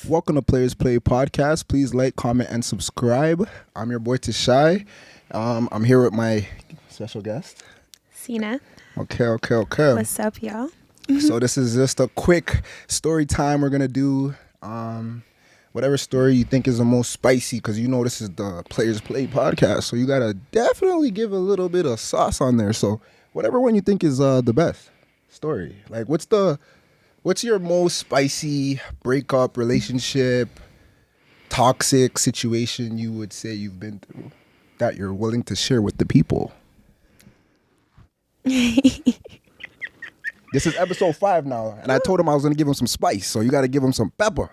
Welcome to Players Play Podcast. Please like, comment, and subscribe. I'm your boy Tashai. I'm here with my special guest. Sina. Okay. What's up, y'all? So this is just a quick story time. We're gonna do whatever story you think is the most spicy, because you know this is the Players Play Podcast. So you gotta definitely give a little bit of sauce on there. So whatever one you think is the best story. Like what's your most spicy breakup, relationship, toxic situation you would say you've been through that you're willing to share with the people? This is episode 5 now, and I told him I was going to give him some spice, so you got to give him some pepper.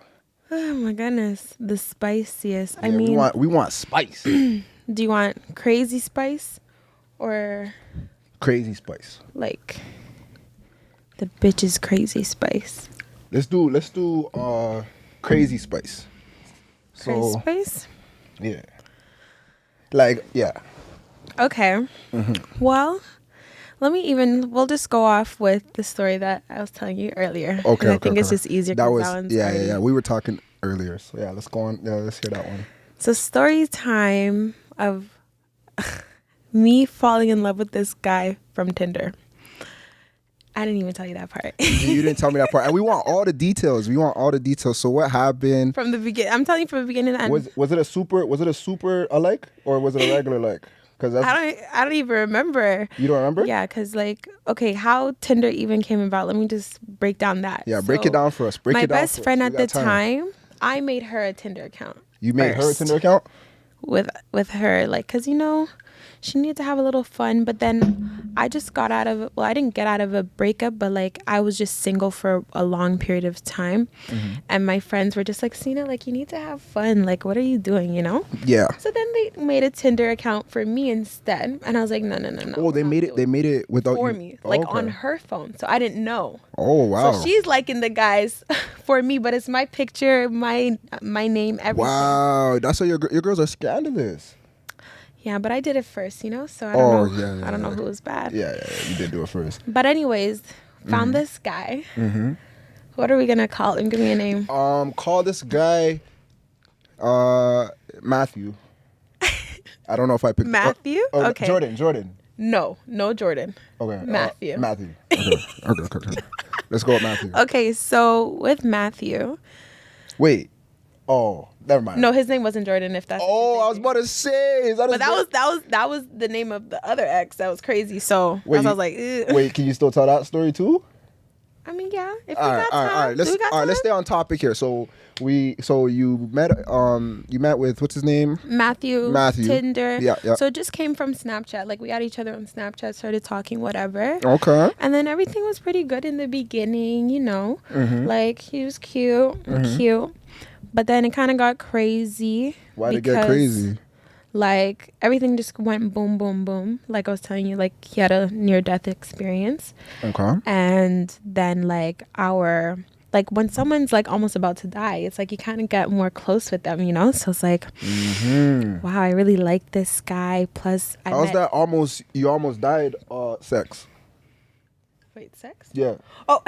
Oh my goodness, the spiciest. Yeah, we want spice. Do you want crazy spice or Crazy spice. like the bitch's crazy spice? Let's do crazy spice. Crazy spice? Yeah. Like, yeah. Okay. Mm-hmm. Well, we'll just go off with the story that I was telling you earlier. Okay. I think it's just easier. That was one's yeah. already- We were talking earlier, so yeah. Let's go on. Yeah, let's hear that one. So story time of me falling in love with this guy from Tinder. I didn't even tell you that part. You didn't tell me that part, and we want all the details. So what happened? From the beginning. I'm telling you from the beginning to end. Was it a super alike, or was it a regular like? Because I don't even remember. You don't remember? Yeah, because how Tinder even came about. Let me just break down that. Yeah, break it down for us. My best friend at the time, I made her a Tinder account. You made her a first. Tinder account? With her, because she needed to have a little fun. But then I just got out of, I didn't get out of a breakup, but I was just single for a long period of time. Mm-hmm. And my friends were just like, Sina, you need to have fun. What are you doing, Yeah. So then they made a Tinder account for me instead. And I was like, no. Oh, they made it without for you? me, Okay. on her phone. So I didn't know. Oh, wow. So she's liking the guys for me, but it's my picture, my name, everything. Wow, that's why your girls are scandalous. Yeah, but I did it first, so I don't Oh, know. yeah, I don't know yeah. who was bad. Yeah, you did do it first. But anyways, found this guy. Mm-hmm. What are we gonna call him? Give me a name. Call this guy, Matthew. I don't know if I picked Matthew? Okay. Jordan. No Jordan. Okay. Matthew. Matthew. Okay. Let's go with Matthew. Okay, so with Matthew. Wait. Oh, never mind. No, his name wasn't Jordan. If that's. Oh, I was about to say. But that was the name of the other ex. That was crazy. So Wait, I was like, ugh. Wait, can you still tell that story too? I mean, yeah. If All we right. got time, Let's stay on topic here. So you met with, what's his name? Matthew. Tinder. Yeah. So it just came from Snapchat. We got each other on Snapchat, started talking, whatever. Okay. And then everything was pretty good in the beginning, Mm-hmm. He was cute. But then it kind of got crazy. Why'd it get crazy? Everything just went boom, boom, boom. Like I was telling you, he had a near-death experience. Okay. And then, when someone's, almost about to die, it's you kind of get more close with them, So it's Mm-hmm. wow, I really like this guy. Plus, How's that you almost died sex? Wait, sex? Yeah. Oh.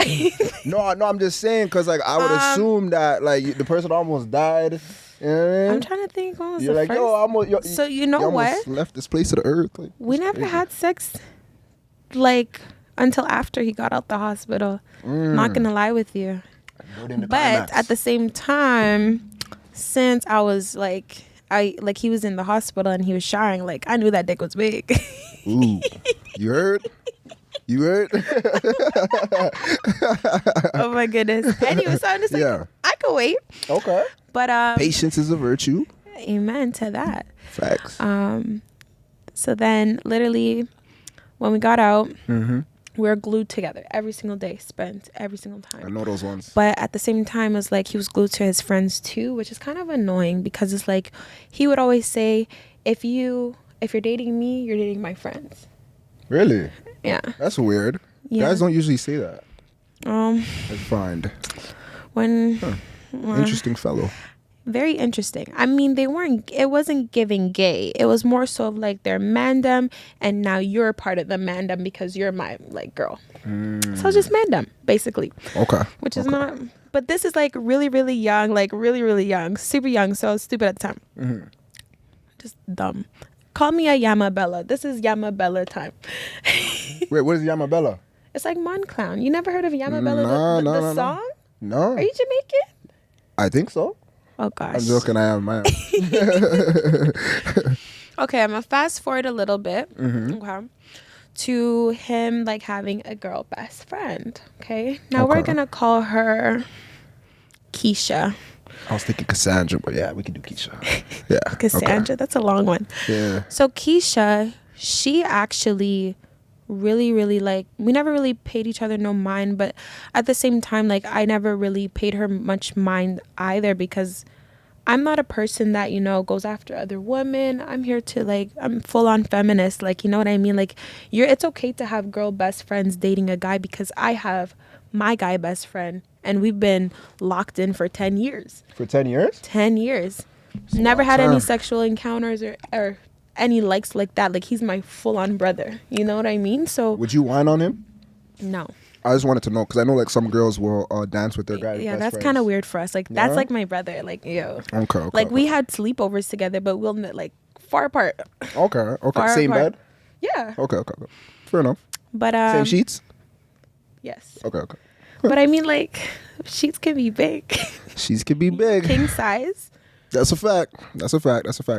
No, I'm just saying, because, I would assume that, the person almost died. You know what I mean? I'm trying to think what was You're the like, first. yo, almost. So you know you what? almost left this place of the earth. We it's never crazy. had sex, until after he got out the hospital. Not gonna lie with you. But at the same time, since I was he was in the hospital and he was showering, I knew that dick was big. Ooh, you heard? Oh my goodness. Anyway, so I'm just Yeah. I could wait. Okay. But Patience is a virtue. amen to that. Facts. So then literally when we got out, Mm-hmm. we were glued together every single day, spent every single time. I know those ones. But at the same time, it's he was glued to his friends too, which is kind of annoying because it's he would always say, if you're dating me, you're dating my friends. Really? Yeah. That's weird. Yeah. Guys don't usually say that. I find. When Interesting fellow. very interesting. I mean, it wasn't giving gay. It was more so of their mandem, and now you're part of the mandem because you're my girl. So just mandem, basically. Okay. Which is not But this is like really, really young, like really, really young, super young. So I was stupid at the time. Mm-hmm. Just dumb. Call me a Yamabella. This is Yamabella time. Wait, what is Yamabella? It's like Mon Clown. You never heard of Yamabella, the song? No. Are you Jamaican? I think so. Oh, gosh. I'm joking. I am. Okay, I'm going to fast forward a little bit. Okay. To him, like, having a girl best friend. Okay. Now we're going to call her Keisha. I was thinking Cassandra, but yeah, we can do Keisha. Yeah. Cassandra, that's a long one. Yeah. So Keisha, she actually really, really, like, we never really paid each other no mind, but at the same time, like, I never really paid her much mind either, because I'm not a person that, you know, goes after other women. I'm here to, like, I'm full on feminist, like, you know what I mean? Like, it's okay to have girl best friends dating a guy, because I have my guy best friend and we've been locked in for 10 years. For 10 years? 10 years. Never had any sexual encounters or any likes like that. Like, he's my full on brother. You know what I mean? So. Would you whine on him? No. I just wanted to know, because I know, like, some girls will dance with their guy. Yeah, that's kind of weird for us. Like, that's like my brother. Like, yo. Okay. Like, we had sleepovers together, but we'll, like, far apart. Okay. Far Same apart. bed? Yeah. Okay. Fair enough. But same sheets? Yes. Okay. But I mean, like, sheets can be big. Sheets can be big. King size. That's a fact.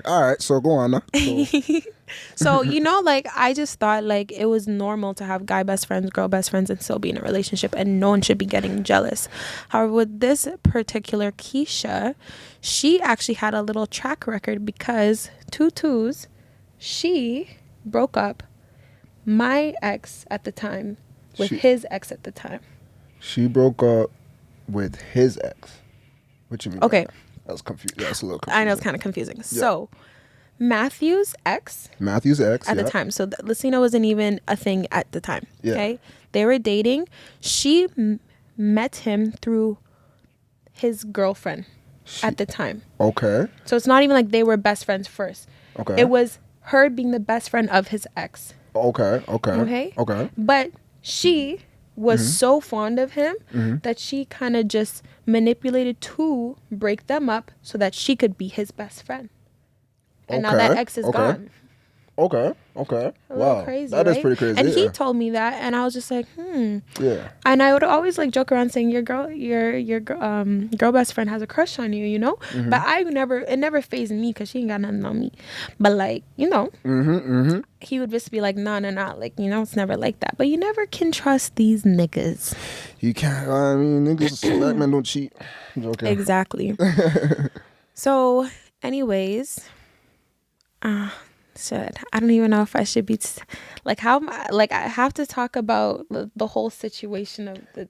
All right, so go on now. So, you know, like, I just thought, like, it was normal to have guy best friends, girl best friends, and still be in a relationship, and no one should be getting jealous. However, with this particular Keisha, she actually had a little track record, because she broke up my ex at the time with his ex at the time. She broke up with his ex. What you mean? Okay. That was confusing. That's a little confusing. I know, it's kind of confusing. Yeah. So, Matthew's ex at the time. So, Lucina wasn't even a thing at the time. Yeah. Okay. They were dating. She met him through his girlfriend at the time. Okay. So, it's not even like they were best friends first. Okay. It was her being the best friend of his ex. Okay. But she was so fond of him that she kind of just manipulated to break them up so that she could be his best friend. And now that ex is gone. Okay. Wow. Crazy, that is pretty crazy. And he told me that, and I was just like, Yeah. And I would always, like, joke around saying your girl best friend has a crush on you, you know? But it never fazed me, because she ain't got nothing on me. But, like, you know, he would just be like, nah, like, you know, it's never like that. But you never can trust these niggas. You can't. I mean, niggas, black men don't cheat. Okay. Exactly. So, anyways, I don't even know if I should be I have to talk about the whole situation of the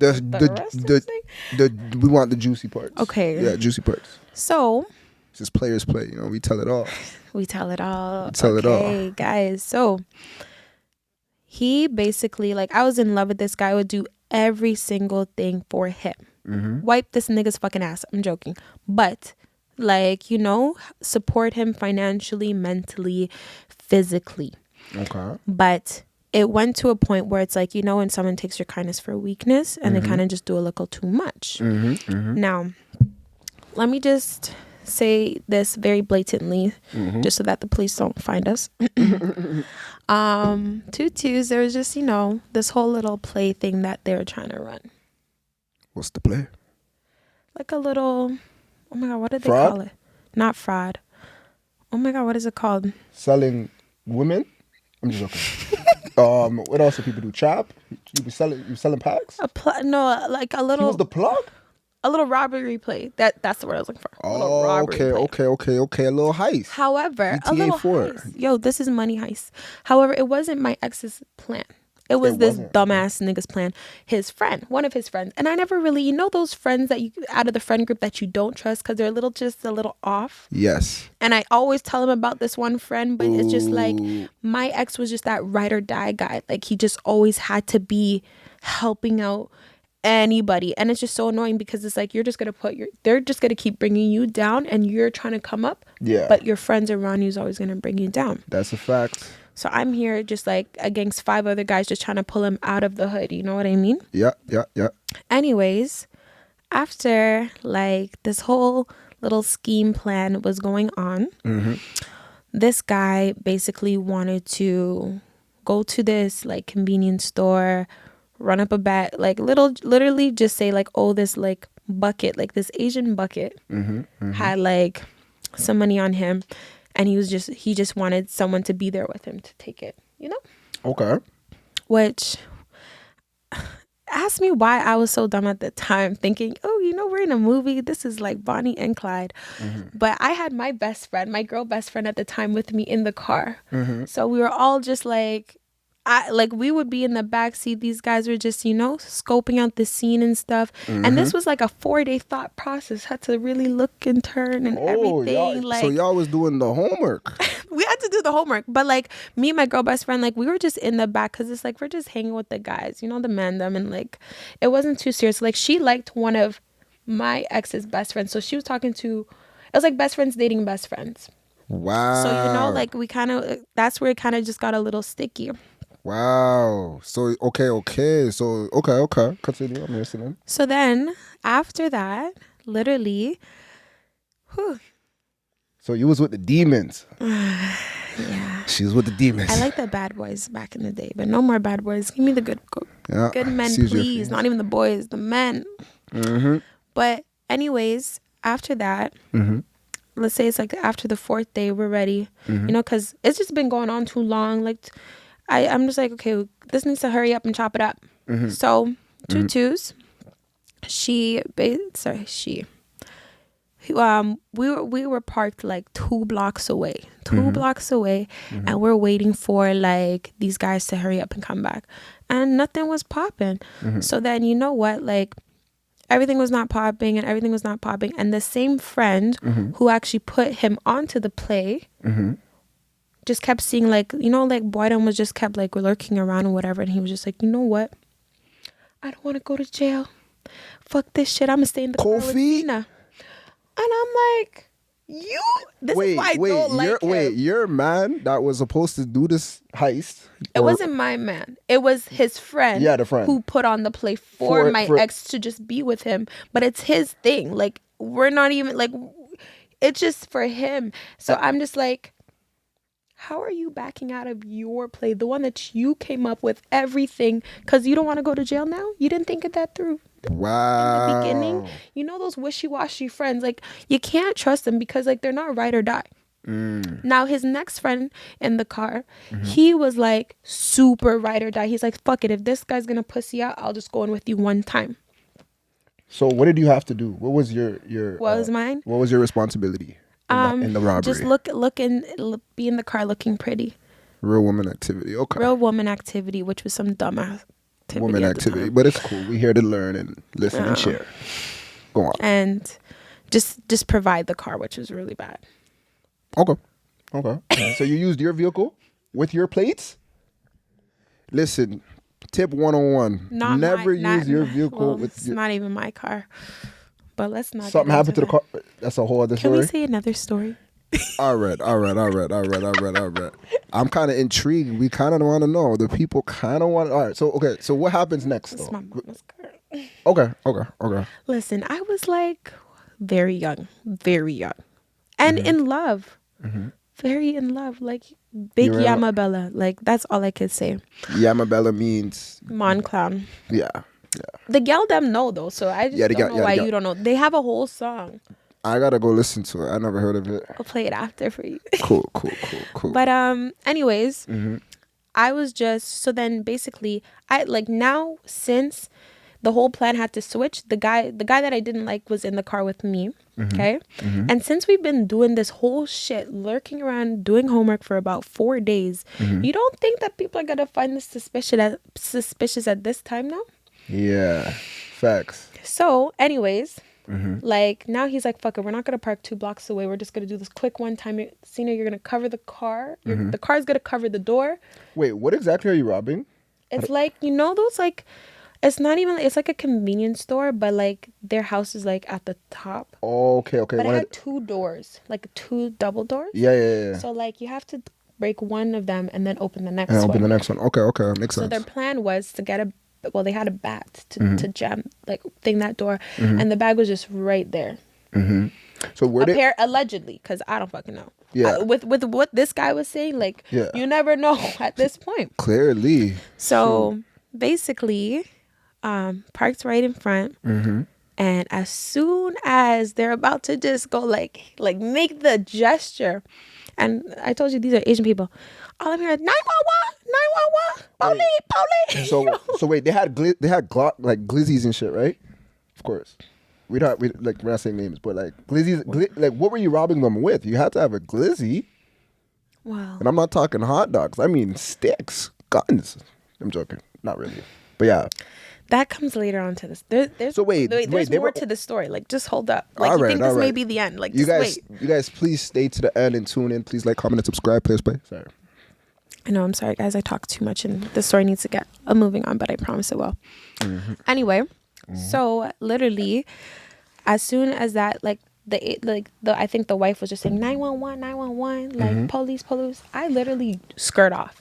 we want the juicy parts. Okay. Yeah, juicy parts. So it's just players play, you know, we tell it all. Okay, guys. So he basically, like, I was in love with this guy, would do every single thing for him. Wipe this nigga's fucking ass. I'm joking. But, like, you know, support him financially, mentally, physically. Okay. But it went to a point where it's like, you know, when someone takes your kindness for weakness and they kind of just do a little too much. Now, let me just say this very blatantly, just so that the police don't find us. Tutus, there was just, you know, this whole little play thing that they were trying to run. What's the play? Like a little... Oh my God, what did they call it? Not fraud. Oh my God, what is it called? Selling women? I'm just joking. What else do people do? Chop? You selling packs? Like a little... He was the plug? A little robbery play. That's the word I was looking for. Oh, okay. A little heist. However, GTA a little 4. Heist. Yo, this is money heist. However, it wasn't my ex's plan. It was this dumbass nigga's plan. His friend, one of his friends. And I never really, you know those friends that you, out of the friend group that you don't trust because they're just a little off? Yes. And I always tell him about this one friend, but it's just like, my ex was just that ride or die guy. Like, he just always had to be helping out anybody. And it's just so annoying because it's like, they're just going to keep bringing you down and you're trying to come up. Yeah. But your friends around you is always going to bring you down. That's a fact. So I'm here just like against 5 other guys just trying to pull him out of the hood. You know what I mean? Yeah. Anyways, after like this whole little scheme plan was going on, this guy basically wanted to go to this like convenience store, run up a bag, like literally just say like, oh, this like bucket, like this Asian bucket had like some money on him, and he just wanted someone to be there with him to take it, you know? Okay. Which, ask me why I was so dumb at the time, thinking, oh, you know, we're in a movie, this is like Bonnie and Clyde. But I had my best friend, my girl best friend at the time, with me in the car. So we were all just like, we would be in the back seat. These guys were just, you know, scoping out the scene and stuff. And this was like a 4-day thought process. Had to really look and turn and everything. So y'all was doing the homework. We had to do the homework. But like me and my girl best friend, like we were just in the back because it's like we're just hanging with the guys, you know, the mandem, and like it wasn't too serious. Like she liked one of my ex's best friends, so she was talking to. It was like best friends dating best friends. Wow. So you know, like we kind of, that's where it kind of just got a little sticky. Wow. So okay. So okay. Continue. I'm listening. So then after that, literally, So you was with the demons. yeah. She was with the demons. I like the bad boys back in the day, but no more bad boys. Give me the good men, please. Not even the boys, the men. But anyways, after that, let's say it's like after the 4th day, we're ready. You know, because it's just been going on too long. Like, I'm just like, okay, this needs to hurry up and chop it up. So, Tutu's, we were parked like 2 blocks away, and we're waiting for like these guys to hurry up and come back, and nothing was popping. So then, you know what, like everything was not popping, and the same friend who actually put him onto the play just kept seeing, like, you know, like Boydon was just kept like lurking around and whatever, and he was just like, you know what, I don't want to go to jail, fuck this shit, I'm gonna stay in the car with Tina. And I'm like, your man that was supposed to do this heist. It wasn't my man. It was his friend. Yeah, the friend who put on the play for my ex to just be with him. But it's his thing. Like, we're not even like, it's just for him. So I'm just like, how are you backing out of your play, the one that you came up with everything, because you don't want to go to jail now? You didn't think of that through. Wow. In the beginning, you know, those wishy-washy friends, like you can't trust them because like they're not ride or die. Now his next friend in the car, he was like super ride or die. He's like, fuck it, if this guy's gonna pussy out, I'll just go in with you one time. So what did you have to do? What was your what was mine? What was your responsibility in the robbery? Just be in the car looking pretty. Real woman activity. Okay. Real woman activity, which was some dumbass woman activity, but it's cool. We're here to learn and listen and share. Go on. And just provide the car, which was really bad. Okay. So you used your vehicle with your plates? Listen, tip 101. Never use your vehicle with it's not even my car. But let's not. Something happened to the car. That's a whole other story. Can we say another story? All right. I'm kind of intrigued. We kind of want to know. The people kind of want. All right. So okay. So what happens next? It's my mama's car. Okay. Listen, I was like very young, and in love, very in love, like big Yamabella. Like that's all I could say. Yamabella means Mon clown. Yeah. The gal them know though, so I just don't know why you don't know. They have a whole song. I gotta go listen to it. I never heard of it. I'll play it after for you. Cool. But anyways, I was just, so then basically I like, now since the whole plan had to switch, the guy that I didn't like was in the car with me. Okay. And since we've been doing this whole shit, lurking around, doing homework for about 4 days, you don't think that people are gonna find this suspicious at this time now? Yeah, facts. So anyways, like now he's like, fuck it, we're not gonna park 2 blocks away, we're just gonna do this quick one time. Cena, you're gonna cover the car, the car's gonna cover the door. Wait, what exactly are you robbing? It's like, you know, those like, it's not even, it's like a convenience store, but like their house is like at the top. Okay. But it had 2 doors, like 2 double doors. Yeah. So like you have to break one of them and then open the next one. Okay, makes sense. So their plan was to get a they had a bat to jam, like, thing that door. And the bag was just right there. So where Allegedly, because I don't fucking know. Yeah. With what this guy was saying, like, you never know at this point. Clearly. So basically, parked right in front. And as soon as they're about to just go like make the gesture, and I told you these are Asian people, all I'm hearing 911, 911, police. So wait, they had like glizzies and shit, right? Of course. We're not saying names, but like glizzies, like what were you robbing them with? You had to have a glizzy. Wow. And I'm not talking hot dogs. I mean sticks, guns. I'm joking. Not really. But yeah. That comes later on to this. There's more to the story. Like, just hold up. Like, you think this may be the end. Like, you guys, wait. You guys, please stay to the end and tune in. Please like, comment, and subscribe. Please, play. Sorry. I know. I'm sorry, guys. I talk too much, and the story needs to get moving on. But I promise it will. Anyway, so literally, as soon as that, like, I think the wife was just saying 911, 911, like police. I literally skirt off.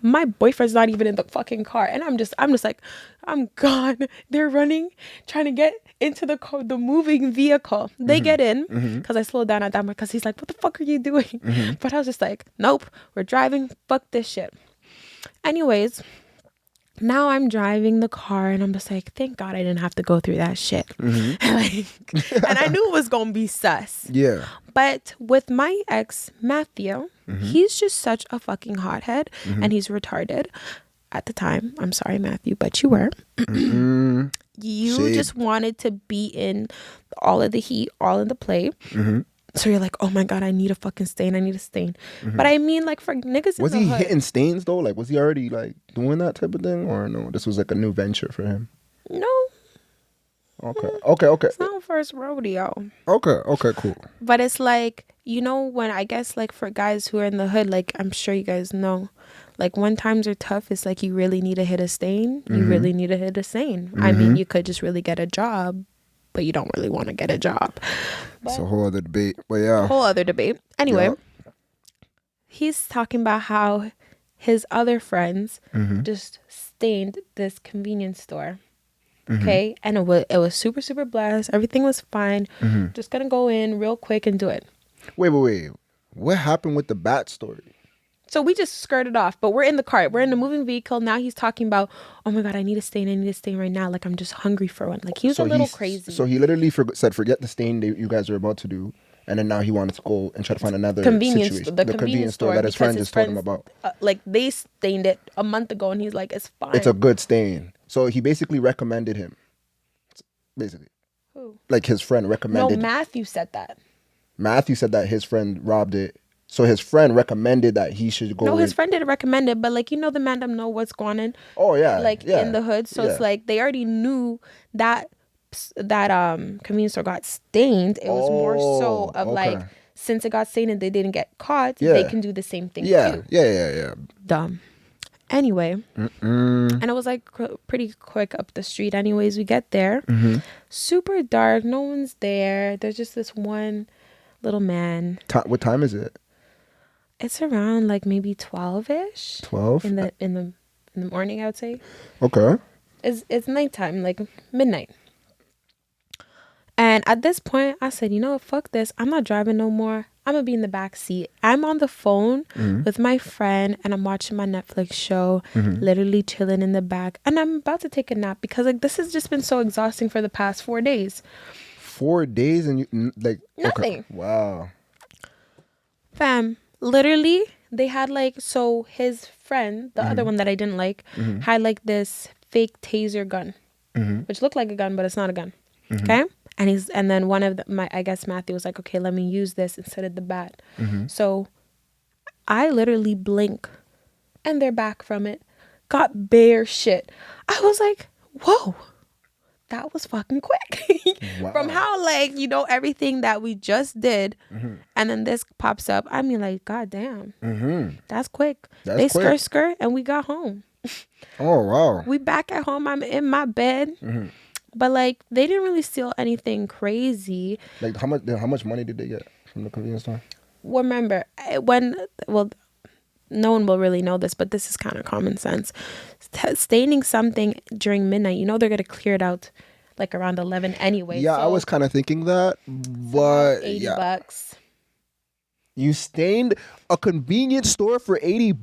My boyfriend's not even in the fucking car, and I'm just like, I'm gone. They're running, trying to get into the car, the moving vehicle. They get in because I slowed down at that point because he's like, what the fuck are you doing? But I was just like, nope, we're driving. Fuck this shit. Anyways, now I'm driving the car and I'm just like, thank God I didn't have to go through that shit. And I knew it was gonna be sus. Yeah. But with my ex Matthew, he's just such a fucking hothead and he's retarded. At the time, I'm sorry, Matthew, but you were. You Shade. just wanted to be in all of the heat, all in the play. So you're like, oh my God, I need a fucking stain. I need a stain. But I mean, like, for niggas was in the he hood, hitting stains though? Like, was he already like doing that type of thing, or no? This was like a new venture for him. No. Okay. It's not first rodeo. Okay, cool. But it's like, you know, when I guess like for guys who are in the hood, like I'm sure you guys know, like when times are tough, it's like you really need to hit a stain. You really need to hit a stain. I mean, you could just really get a job, but you don't really want to get a job. It's a whole other debate. But yeah. Whole other debate. Anyway, he's talking about how his other friends just stained this convenience store. Okay, and it was super, super blessed. Everything was fine. Just gonna go in real quick and do it. Wait. What happened with the bat story? So we just skirted off, but we're in the car. We're in the moving vehicle. Now he's talking about, oh my God, I need a stain right now. Like, I'm just hungry for one. Like, he was a little crazy. So he literally said, forget the stain that you guys are about to do. And then now he wanted to go and try to find another situation. The convenience store that his friend is talking about. Like, they stained it a month ago, and he's like, it's fine. It's a good stain. So he basically recommended him. Basically. Who? Like, his friend recommended. No, Matthew said that. Matthew said that his friend robbed it. So his friend recommended that he should go. No, his friend didn't recommend it, but like, you know, the man them know what's going on. Oh yeah, like in the hood. So it's like they already knew that convenience store got stained. It was more so of like, since it got stained and they didn't get caught, they can do the same thing too. Yeah. Dumb. Anyway, and it was like pretty quick up the street. Anyways, we get there, super dark. No one's there. There's just this one little man. What time is it? It's around like maybe 12-ish. 12 in the morning, I would say. Okay. It's nighttime, like midnight. And at this point, I said, you know what, fuck this. I'm not driving no more. I'm gonna be in the back seat. I'm on the phone with my friend, and I'm watching my Netflix show, literally chilling in the back, and I'm about to take a nap because like this has just been so exhausting for the past 4 days. 4 days and you like nothing. Okay. Wow. Fam. Literally, they had like, so his friend, the other one that I didn't like, had like this fake taser gun, which looked like a gun, but it's not a gun. Okay. And then one of I guess Matthew was like, okay, let me use this instead of the bat. So I literally blink and they're back from it. Got bare shit. I was like, whoa. That was fucking quick. Wow. From how like, you know, everything that we just did and then this pops up. I mean, like, goddamn. That's quick. They skirt and we got home. Oh wow. We back at home. I'm in my bed. But like, they didn't really steal anything crazy. Like how much money did they get from the convenience store? Remember no one will really know this, but this is kind of common sense. Staining something during midnight, you know they're gonna clear it out like around 11 anyway. Yeah, so I was kind of thinking that, but $80. You stained a convenience store for $80?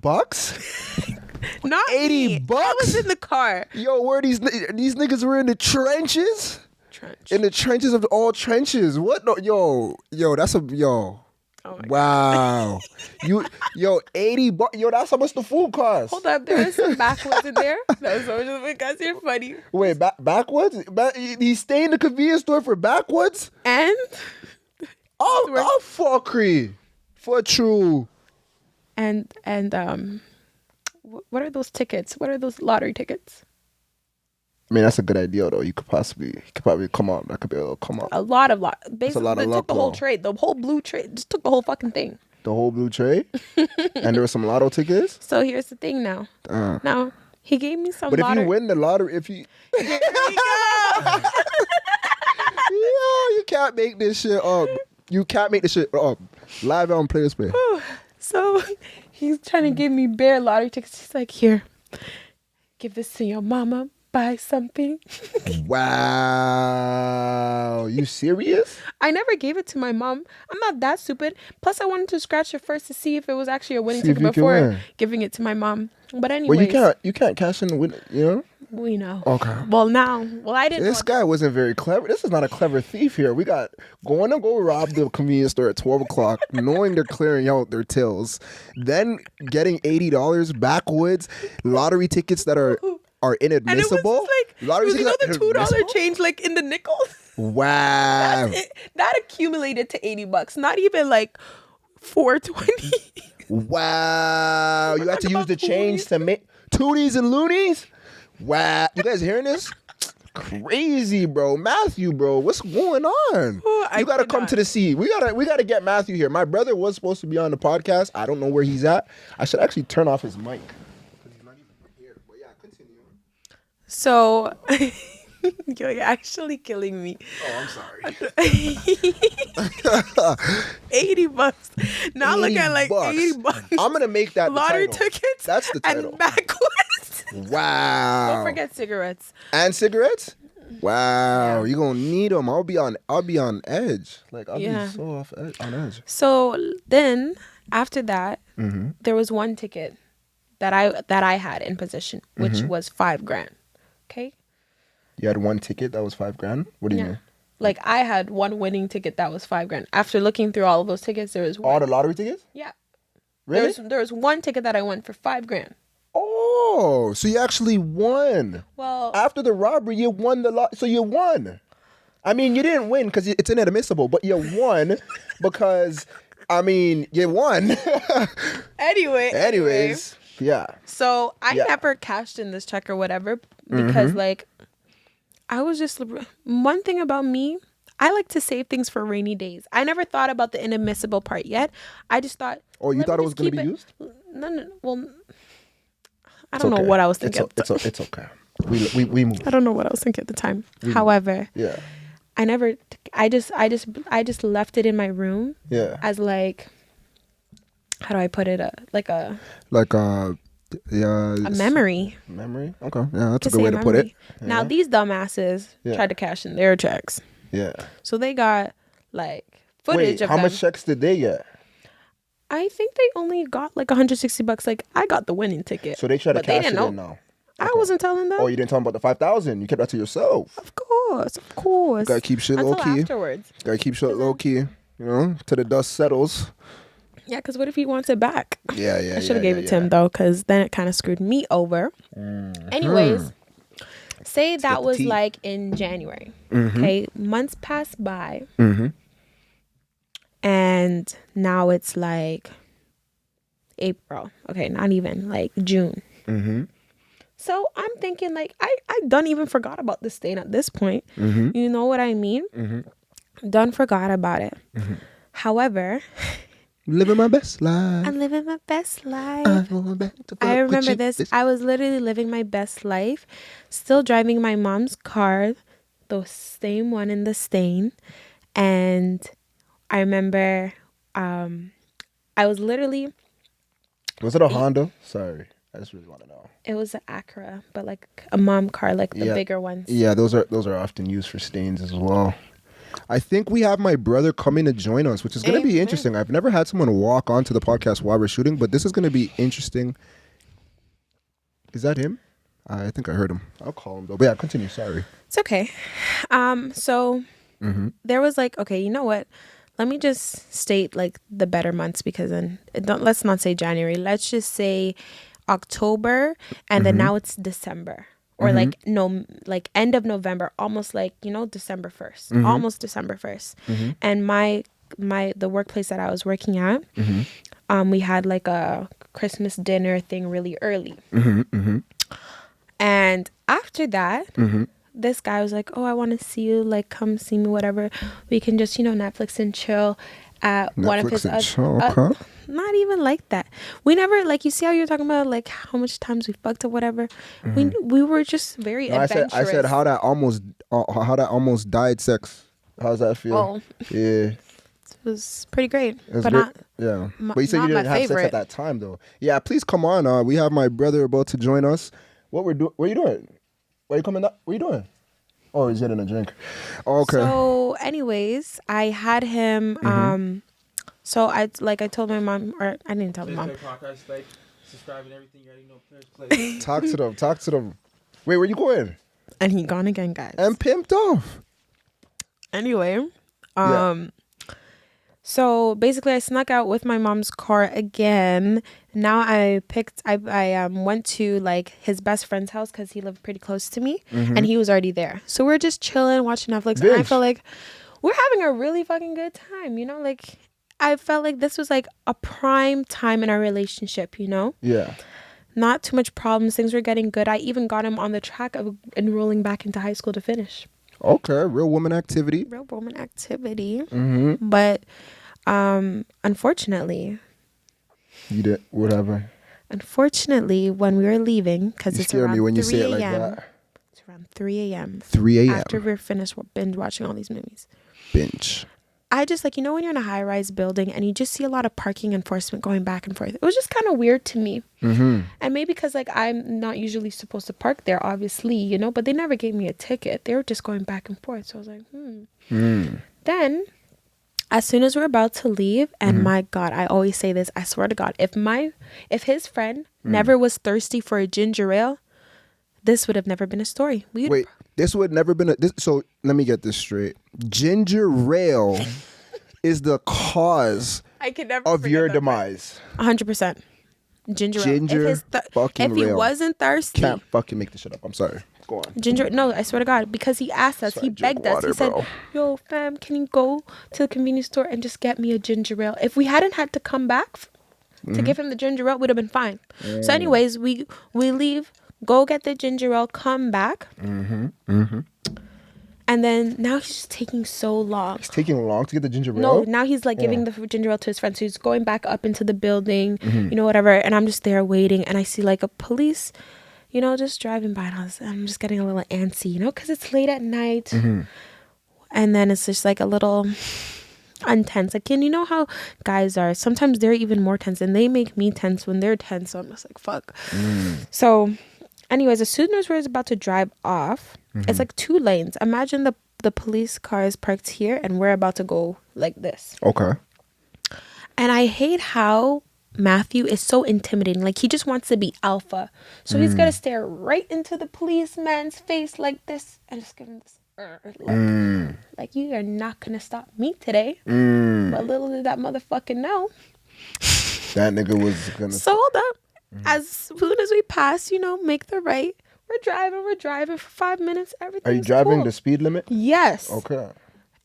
Not $80? I was in the car. Yo, where these niggas were in the trenches? Trench. In the trenches of all trenches. What? No, yo, that's a yo. Oh my wow. Yo, $80. Yo, that's how much the food costs. Hold up, there is some backwoods in there. That's so just because you're funny. Wait, backwoods? He stayed in the convenience store for backwoods? And Oh, fuckery. For true. And what are those tickets? What are those lottery tickets? I mean, that's a good idea though. You could probably come on. That could be a little come on. A lot of basically, a lot of they luck, took the whole though. trade, the whole blue trade, just took the whole fucking thing. The whole blue tray? And there were some lotto tickets? So here's the thing now. Now he gave me some. But lottery. if you win the lottery, Here we go. you can't make this shit up. You can't make this shit up. Live on Players Play. So he's trying to give me bare lottery tickets. He's like, here, give this to your mama. Buy something. Wow. You serious? I never gave it to my mom. I'm not that stupid. Plus, I wanted to scratch it first to see if it was actually a winning ticket before giving it to my mom. But anyway, well, you can't cash in the win. You know. We know. Okay. Well, I didn't. This guy wasn't very clever. This is not a clever thief here. We got going to go rob the convenience store at 12 o'clock, knowing they're clearing out their tills, then getting $80 backwoods, lottery tickets that are inadmissible. And it was just like, the $2 change like in the nickels. Wow. That accumulated to $80. Not even like $4.20. Wow. You had to use the change to make tooties and loonies? Wow. You guys hearing this? Crazy, bro. Matthew, bro. What's going on? You gotta come to the scene. We gotta get Matthew here. My brother was supposed to be on the podcast. I don't know where he's at. I should actually turn off his mic. He's not even here. But yeah, continue. So you're actually killing me. Oh, I'm sorry. $80. Now look at like $80. I'm gonna make that lottery the title. tickets. That's the title. And backwards. Wow. Don't forget cigarettes. And cigarettes? Wow, you're gonna need them. I'll be on edge. Like I'll be so on edge. So then after that, there was one ticket that I had in possession, which was $5,000. Okay. You had one ticket that was $5,000? What do you mean? Like I had one winning ticket that was $5,000. After looking through all of those tickets, there was one. All the lottery tickets? Yeah. Really? There was one ticket that I won for $5,000. Oh, so you actually won. Well, after the robbery, you won the lot. So you won. I mean, you didn't win because it's inadmissible, but you won because, I mean, you won. Anyways, yeah. So I never cashed in this check or whatever because, like, I was just one thing about me. I like to save things for rainy days. I never thought about the inadmissible part yet. I just thought. Oh, you thought it was going to be used? No. Well, I don't know what I was thinking. It's okay. We move. I don't know what I was thinking at the time. However, I never. I just left it in my room. Yeah. As like, how do I put it? A memory. Memory. Okay. Yeah, that's a good way to put it. Yeah. Now these dumbasses tried to cash in their checks. Yeah. So they got like footage of how them. much checks did they get? I think they only got like $160. Like I got the winning ticket. So they tried to cash it in now. I wasn't telling them. Oh, you didn't tell them about the 5,000. You kept that to yourself. Of course. Gotta keep shit low key. Afterwards. Gotta keep shit low key. You know, till the dust settles. Yeah, because what if he wants it back? Yeah. I should have gave it to him though, because then it kind of screwed me over. Anyways, say that was like in January. Okay, months passed by, and now it's like April. Okay, not even like June. So I'm thinking like I done even forgot about this stain at this point. You know what I mean? Done forgot about it. However. Living my best life. I'm living my best life. I remember this. I was literally living my best life. Still driving my mom's car. The same one in the stain. And I remember I was literally Was it a Honda? Sorry, I just really want to know. It was an Acura, but like a mom car, like the bigger ones. Yeah, those are often used for stains as well. I think we have my brother coming to join us, which is going to be interesting. I've never had someone walk onto the podcast while we're shooting, but this is going to be interesting. Is that him? I think I heard him. I'll call him though. But yeah, continue. Sorry. It's okay. So there was like, okay, you know what? Let me just state like the better months, because then let's not say January. Let's just say October, and then now it's December, or like end of November, almost like, December 1st, almost December 1st. And the workplace that I was working at, we had like a Christmas dinner thing really early. And after that, this guy was like, oh, I want to see you, like, come see me, whatever. We can just, Netflix and chill at one of his okay. Not even like that. We never, like, you see how you're talking about, like, how much times we fucked or whatever. We were just very adventurous. I said how that almost died sex. How's that feel? Oh. Yeah. It was pretty great. But you said you didn't have sex at that time, though. Yeah, please come on. We have my brother about to join us. What are you doing? Where you coming up? What are you doing? Oh, he's getting a drink. Oh, okay. So, anyways, I had him. So I told my mom, or I didn't tell my mom. Like, subscribe and everything. You already know. Play. Talk to them. Wait, where you going? And he gone again, guys. And pimped off. Anyway, so basically I snuck out with my mom's car again. Now I went to like his best friend's house, because he lived pretty close to me, and he was already there. So we're just chilling, watching Netflix. And I felt like we're having a really fucking good time, like I felt like this was like a prime time in our relationship, Yeah. Not too much problems. Things were getting good. I even got him on the track of enrolling back into high school to finish. Okay, real woman activity. But unfortunately, you did whatever. Unfortunately, when we were leaving, because it's around 3 a.m. You say it like that. It's around 3 a.m. 3 a.m. After we're finished binge watching all these movies. Binge. I just when you're in a high-rise building and you just see a lot of parking enforcement going back and forth. It was just kind of weird to me. And maybe because like I'm not usually supposed to park there, obviously, but they never gave me a ticket. They were just going back and forth. So I was like, Then, as soon as we're about to leave, and my God, I always say this, I swear to God, if his friend never was thirsty for a ginger ale, this would have never been a story. Wait, this would never been so let me get this straight. Ginger ale is the cause of your demise. 100%. Ginger ale. If he wasn't thirsty. Can't fucking make this shit up. I'm sorry. Go on. Ginger, no, I swear to God, because he asked us, he begged us. He said, yo, fam, can you go to the convenience store and just get me a ginger ale? If we hadn't had to come back to give him the ginger ale, it would have been fine. So anyways, we leave, go get the ginger ale, come back. And then now he's just taking so long. He's taking long to get the ginger ale? No, now he's like giving the ginger ale to his friend. So he's going back up into the building, whatever. And I'm just there waiting. And I see like a police, just driving by. And I'm just getting a little antsy, because it's late at night. And then it's just like a little untense. Like, and you know how guys are. Sometimes they're even more tense. And they make me tense when they're tense. So I'm just like, fuck. So anyways, as soon as we're about to drive off, it's like 2 lanes. Imagine the police car is parked here and we're about to go like this. Okay. And I hate how Matthew is so intimidating. Like, he just wants to be alpha. So he's going to stare right into the policeman's face like this and just give him this look. Like, you are not going to stop me today. But little did that motherfucker know. That nigga was going to... So hold up. As soon as we pass, make the right, we're driving for 5 minutes. Everything. Are you driving the speed limit? Yes. Okay.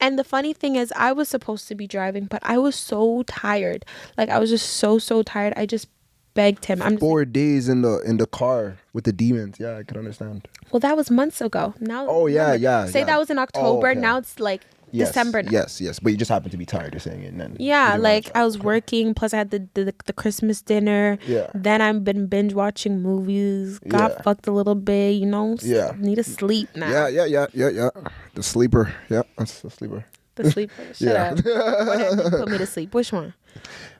And the funny thing is, I was supposed to be driving, but I was so tired. Like, I was just so tired. I just begged him. 4 days in the car with the demons. Yeah, I can understand. Well, that was months ago. Now. Oh yeah. That was in October. Okay. Now it's like December now. Yes. But you just happened to be tired, you're saying it. And then like I was working, plus I had the Christmas dinner. Yeah. Then I've been binge watching movies, got fucked a little bit, Yeah. Need to sleep now. Yeah. The sleeper. Yeah, that's the sleeper. The sleep. Shut up. One hand you put me to sleep. Which one?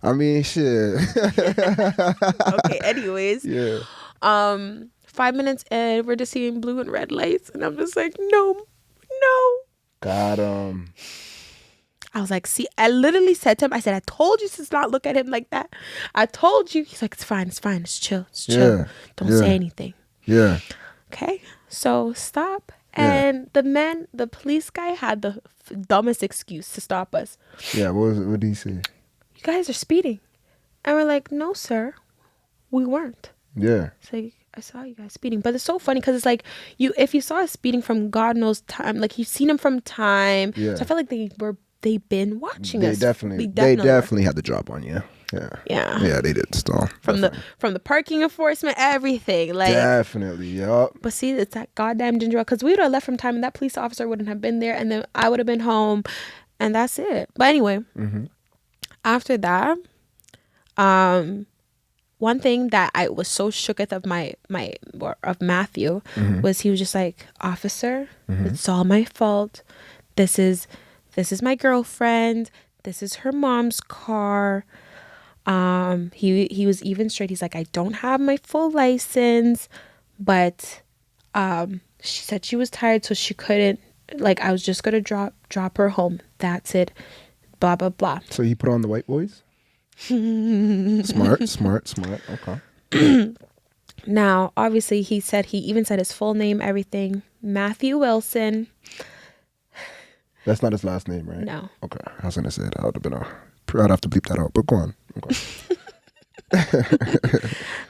I mean, shit. Okay. Anyways. Yeah. 5 minutes in, we're just seeing blue and red lights, and I'm just like, no. Got him. I was like, see, I literally said to him, I said, I told you to not look at him like that. I told you. He's like, it's fine, it's chill, Yeah. Don't say anything. Yeah. Okay, so stop. Yeah. And the police guy had the dumbest excuse to stop us. Yeah, what did he say? You guys are speeding. And we're like, no, sir, we weren't. Yeah. It's like, I saw you guys speeding. But it's so funny because it's like, if you saw us speeding from God knows time, like you've seen them from time. Yeah. So I felt like they've been watching us. They definitely had the drop on you. Yeah, they did still. From the parking enforcement, everything. Like definitely, yup. But see, it's that goddamn ginger ale, because we would have left from time and that police officer wouldn't have been there, and then I would have been home, and that's it. But anyway, after that, one thing that I was so shooketh of Matthew was he was just like, officer, it's all my fault. This is my girlfriend. This is her mom's car. He was even straight. He's like, I don't have my full license, but she said she was tired, so she couldn't, like, I was just gonna drop her home. That's it. Blah blah blah. So he put on the white boys. Smart. Okay. Now, obviously, he even said his full name, everything. Matthew Wilson. That's not his last name, right? No. Okay. I was gonna say that. I'd have to bleep that out. But go on.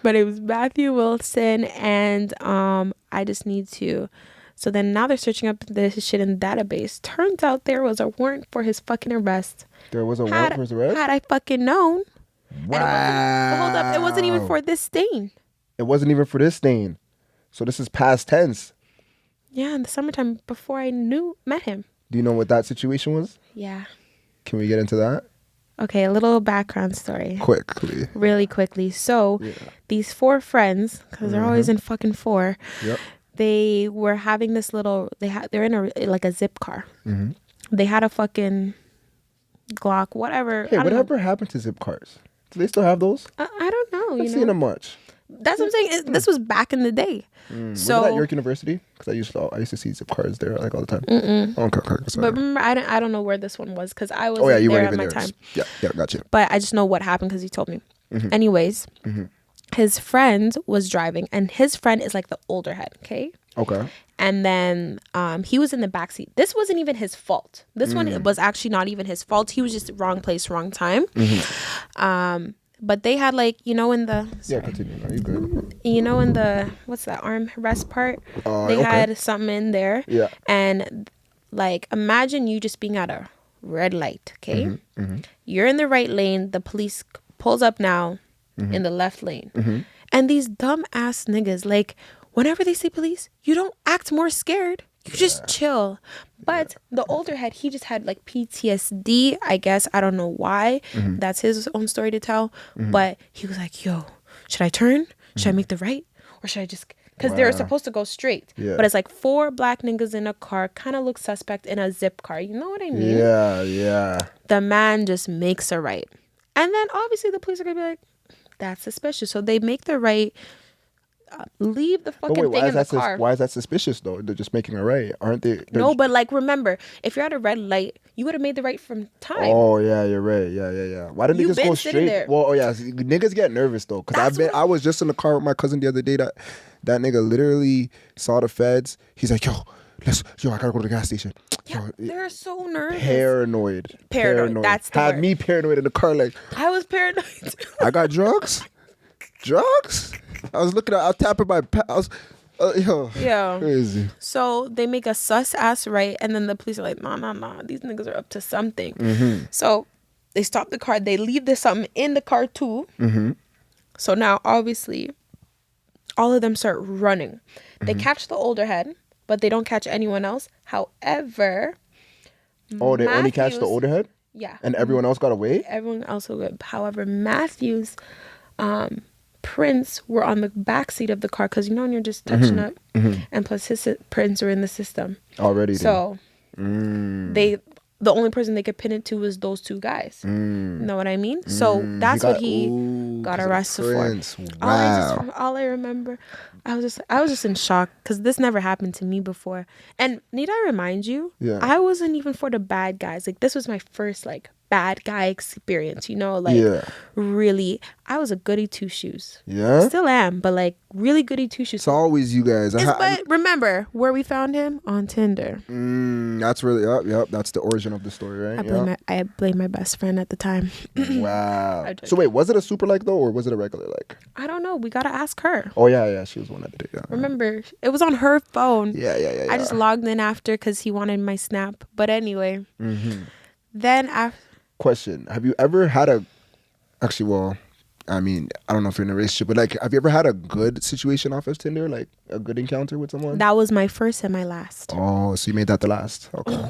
But it was Matthew Wilson, and I just need to. So then now they're searching up this shit in the database. Turns out there was a warrant for his fucking arrest. There was a warrant for his arrest? Had I fucking known. Wow. Hold up. It wasn't even for this stain. It wasn't even for this stain. So this is past tense. Yeah, in the summertime before I met him. Do you know what that situation was? Yeah. Can we get into that? Okay, a little background story. Quickly. Really quickly. So these 4 friends, because they're always in fucking 4. Yep. They were having this little. They're in a zip car. They had a fucking Glock, whatever. Hey, whatever happened to zip cars? Do they still have those? I don't know. I've seen them much. That's what I'm saying. This was back in the day. So was it at York University? Because I used to see zip cars there like all the time. Okay, sorry. But remember, I don't know where this one was because I was you there weren't at even my there. time. Yeah, gotcha. But I just know what happened because he told me. Anyways, his friend was driving, and his friend is like the older head. Okay. And then he was in the backseat. This wasn't even his fault. This one was actually not even his fault. He was just wrong place, wrong time. But they had in the continue. No, you good. in the what's that armrest part? They had something in there. Yeah. And imagine you just being at a red light. Okay. You're in the right lane. The police pulls up now in the left lane, and these dumb ass niggas whenever they see police, you don't act more scared. You just chill. But the older head, he just had PTSD, I guess. I don't know why. That's his own story to tell. But he was like, yo, should I turn? Should I make the right? Or should I just... Because they're supposed to go straight. Yeah. But it's 4 black niggas in a car. Kind of looks suspect in a zip car. You know what I mean? Yeah. The man just makes a right. And then obviously the police are going to be like, that's suspicious. So they make the right... leave the fucking thing in the car. Why is that suspicious though? They're just making a right, aren't they? No, but remember, if you're at a red light, you would have made the right from time. Oh yeah, you're right. Yeah. Why didn't they just go straight? There. Well, niggas get nervous though, because I was just in the car with my cousin the other day. That nigga literally saw the feds. He's like, yo, I gotta go to the gas station. Yeah, they're so nervous. Paranoid. That's the Had word. me paranoid in the car. I was paranoid. I got drugs. I was tapping my Yeah. Crazy. So they make a sus ass right, and then the police are like, nah, these niggas are up to something. So they stop the car. They leave this something in the car too. So now obviously all of them start running. They catch the older head, but they don't catch anyone else. However, they only catch the older head? Yeah. And everyone else got away? Everyone else got away. However, Matthew's prints were on the back seat of the car because when you're just touching up, and plus his prints were in the system already. So the the only person they could pin it to was those two guys. You know what I mean? So that's what he got arrested for. Wow. All I remember, I was just in shock because this never happened to me before. And need I remind you, I wasn't even for the bad guys. Like, this was my first like bad guy experience, you know, like really, I was a goody two shoes. Yeah, still am, but like really goody two shoes. It's always you guys. But remember where we found him? On Tinder. That's really yep. That's the origin of the story, right? I blame my best friend at the time. Wow. So wait, was it a super like though, or was it a regular like? I don't know. We gotta ask her. Oh yeah. She was one that did it. Yeah. Remember, it was on her phone. Yeah. I just logged in after because he wanted my snap. But anyway, then after. Question: have you ever had I mean, I don't know if you're in a relationship, but like, have you ever had a good situation off of Tinder, like a good encounter with someone? That was my first and my last. Oh, so you made that the last? Okay,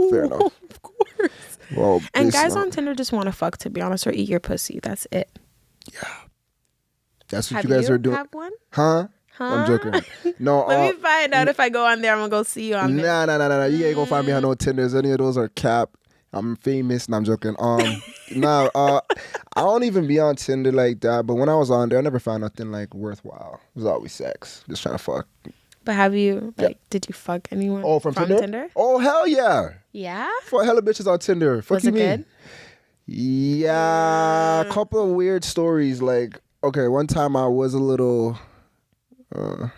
fair enough. Of course. Well, and guys on Tinder just want to fuck, to be honest, or eat your pussy. That's it. Yeah, that's what you guys are doing. Have one? Huh? I'm joking. No. Let me find out if I go on there. I'm gonna go see you on there. Nah. You ain't gonna find me on no Tinders. Any of those are cap. I'm famous. I'm joking. I don't even be on Tinder like that. But when I was on there, I never found nothing like worthwhile. It was always sex. Just trying to fuck. But have you did you fuck anyone? Oh, from Tinder? Oh, hell yeah. Yeah. Fuck hella bitches on Tinder. Fuck you mean? Good? Yeah, a couple of weird stories. Like, okay, one time I was a little. I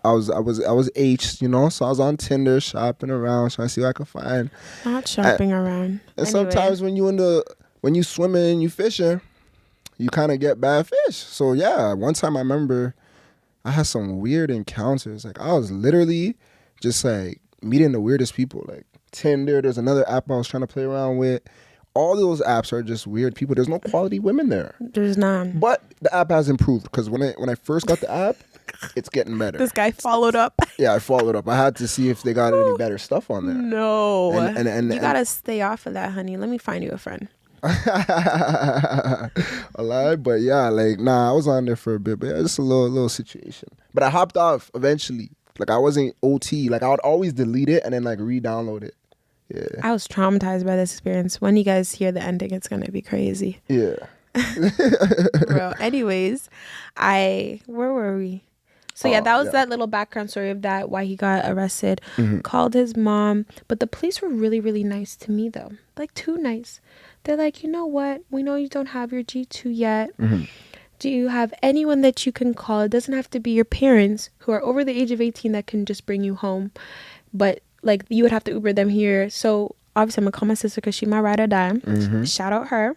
was H, you know, so I was on Tinder shopping around trying to see what I could find. Not shopping around. And sometimes when you swimming and you fishing, you kind of get bad fish. So yeah, one time I remember I had some weird encounters. Like, I was literally just like meeting the weirdest people. Like Tinder, there's another app I was trying to play around with. All those apps are just weird people. There's no quality women there. There's none. But the app has improved because when I first got the app, it's getting better. This guy followed up. Yeah, I followed up. I had to see if they got any better stuff on there. No. And you gotta stay off of that, honey. Let me find you a friend. A lie, but yeah, like I was on there for a bit, but yeah, just a little situation. But I hopped off eventually. Like, I wasn't OT. Like, I would always delete it and then like re-download it. Yeah. I was traumatized by this experience. When you guys hear the ending, it's gonna be crazy. Yeah. Bro. Anyways, where were we? So yeah, that was that little background story of that, why he got arrested. Called his mom, but the police were really, really nice to me though. Like, too nice. They're like, you know what? We know you don't have your G2 yet. Do you have anyone that you can call? It doesn't have to be your parents who are over the age of 18 that can just bring you home. But like, you would have to Uber them here. So obviously I'm gonna call my sister because she my ride or die. Shout out her.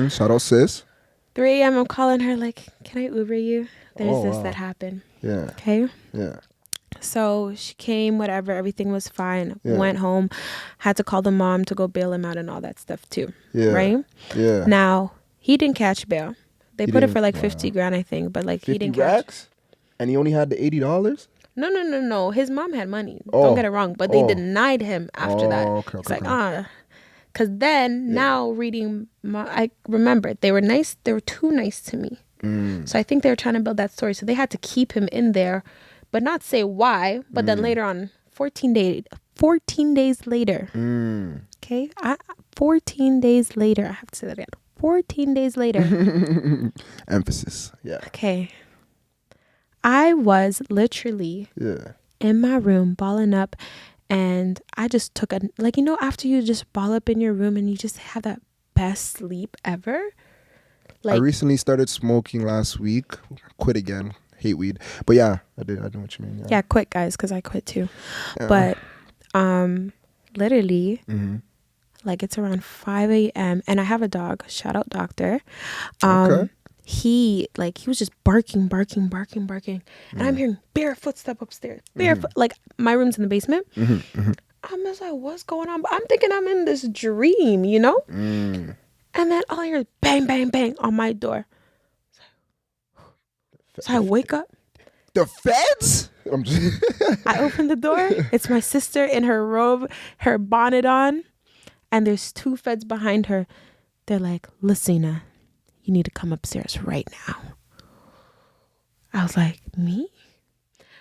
Shout out sis. 3 a.m. I'm calling her like, can I Uber you? There's this that happened. Yeah. Okay. Yeah. So she came, whatever, everything was fine. Went home, had to call the mom to go bail him out and all that stuff too. Yeah. Right? Yeah. Now, he didn't catch bail. They put it for like 50 grand, I think, but like 50 he didn't catch. And he only had the $80? No. His mom had money. Don't get it wrong. But they denied him after that. Okay, it's like, because then now reading, I remember they were nice. They were too nice to me. So I think they were trying to build that story. So they had to keep him in there, but not say why. But then later on, 14 days later. Okay, 14 days later. I have to say that again. 14 days later. Emphasis. Yeah. Okay. I was literally in my room balling up, and I just took after you just ball up in your room and you just have that best sleep ever. Like, I recently started smoking last week. Quit again. Hate weed. But yeah, I know what you mean. Yeah, quit, guys, because I quit too. Yeah. But literally, like, it's around 5 a.m. and I have a dog. Shout out Doctor. Okay. He was just barking. And I'm hearing bare footsteps upstairs. Barefoot. Like, my room's in the basement. I'm just like, what's going on? But I'm thinking I'm in this dream, you know? And then all I hear is bang, bang, bang on my door. So I wake up. The feds? I open the door. It's my sister in her robe, her bonnet on. And there's 2 feds behind her. They're like, Lucina, you need to come upstairs right now. I was like, me?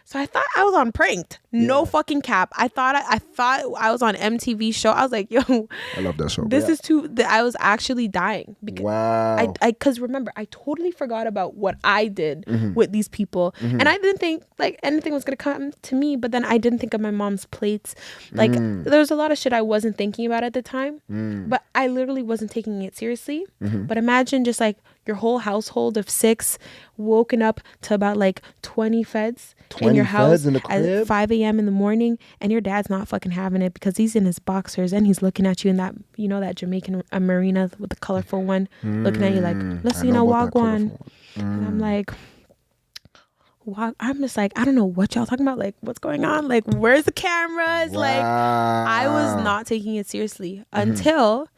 So I thought I was on pranked. No fucking cap. I thought I was on MTV show. I was like, yo, I love that show. this is too. I was actually dying. Because wow. Because remember, I totally forgot about what I did with these people, and I didn't think like anything was gonna come to me. But then I didn't think of my mom's plates. Like there's a lot of shit I wasn't thinking about at the time, but I literally wasn't taking it seriously. But imagine just like your whole household of 6 woken up to about like 20 feds in your house at 5 a.m. in the morning, and your dad's not fucking having it because he's in his boxers and he's looking at you in that, you know, that Jamaican marina with the colorful one, looking at you like, listen, wagwan. And I'm like, I'm just like, I don't know what y'all talking about. Like, what's going on? Like, where's the cameras? Wow. Like, I was not taking it seriously until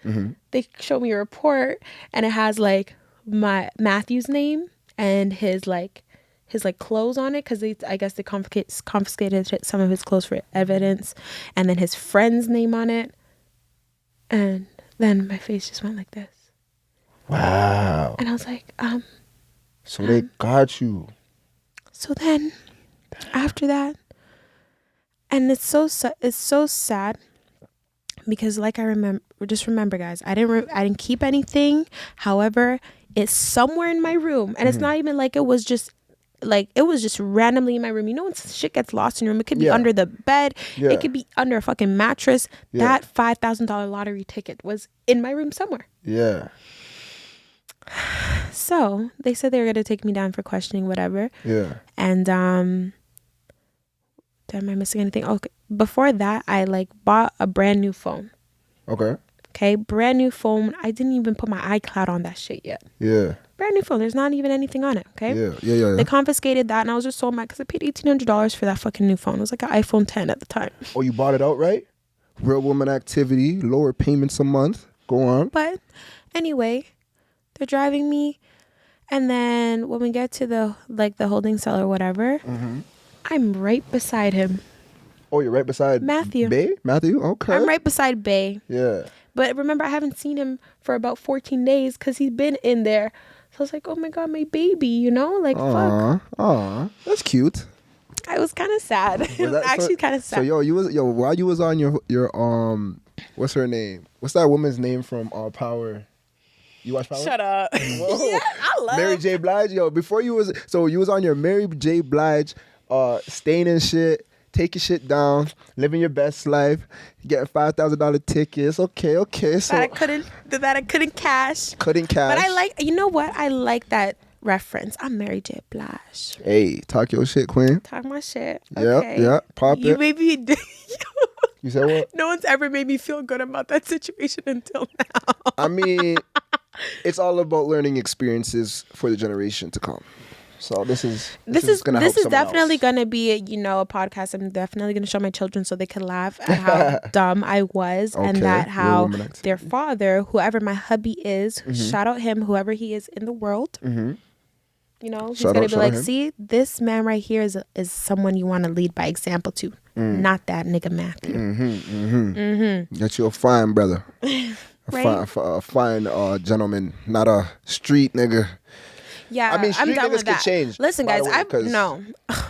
they showed me a report, and it has like my Matthew's name and his clothes on it, because I guess they confiscated some of his clothes for evidence, and then his friend's name on it, and then my face just went like this. Wow. And I was like, So they got you. So then, after that, and it's so sad, because like remember guys, I didn't keep anything. However, it's somewhere in my room, and it's not even like it was just randomly in my room. You know when shit gets lost in your room, it could be under the bed, it could be under a fucking mattress. That $5,000 lottery ticket was in my room somewhere. Yeah. So they said they were gonna take me down for questioning, whatever. Yeah. And am I missing anything? Okay. Before that, I like bought a brand new phone. Okay, brand new phone. I didn't even put my iCloud on that shit yet. Yeah. Brand new phone. There's not even anything on it. Okay. Yeah. They confiscated that, and I was just so mad because I paid $1,800 for that fucking new phone. It was like an iPhone 10 at the time. Oh, you bought it outright? Real woman activity, lower payments a month. Go on. But anyway, they're driving me, and then when we get to the holding cell or whatever, I'm right beside him. Oh, you're right beside Matthew. Bay? Matthew? Okay. I'm right beside Bay. Yeah. But remember, I haven't seen him for about 14 days because he's been in there. So I was like, oh my God, my baby, you know? Like, fuck. Aw, that's cute. I was kind of sad. It was actually kind of sad. So while you was on your what's her name? What's that woman's name from Power? You watch Power? Shut up. Yeah, I love Mary J. Blige. Before you was on your Mary J. Blige staying in shit, taking shit down, living your best life, getting $5,000 tickets. Okay. So that I couldn't cash. Couldn't cash. But you know what? I like that reference. I'm Mary J. Blige. Hey, talk your shit, queen. Talk my shit. Yeah, Okay. yeah. Pop You it. made me. You said what? No one's ever made me feel good about that situation until now. I mean, it's all about learning experiences for the generation to come. So this is definitely gonna be a podcast. I'm definitely gonna show my children so they can laugh at how dumb I was, and that how their father, whoever my hubby is, shout out him, whoever he is in the world. You know, he's gonna be like, see, this man right here is someone you want to lead by example to, not that nigga Matthew. That you're a fine brother, Right? a fine gentleman, not a street nigga. Yeah, I mean, street I'm done niggas with could that. change. Listen, guys, no.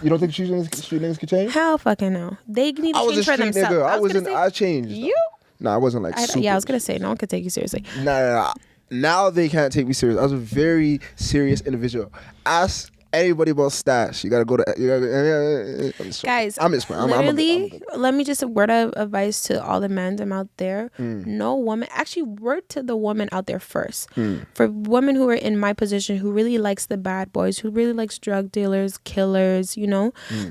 You don't think street niggas could change? Hell fucking no. They need to I was change a for street themselves. nigga. I changed. You? No, I wasn't like super. Yeah, I was gonna say no one could take you seriously. Nah. Now they can't take me serious. I was a very serious individual. Ask anybody about stash. You gotta go to. Guys, I'm just playing. Literally, let me just a word of advice to all the men out there. No woman, actually, word to the woman out there first. For women who are in my position, who really likes the bad boys, who really likes drug dealers, killers,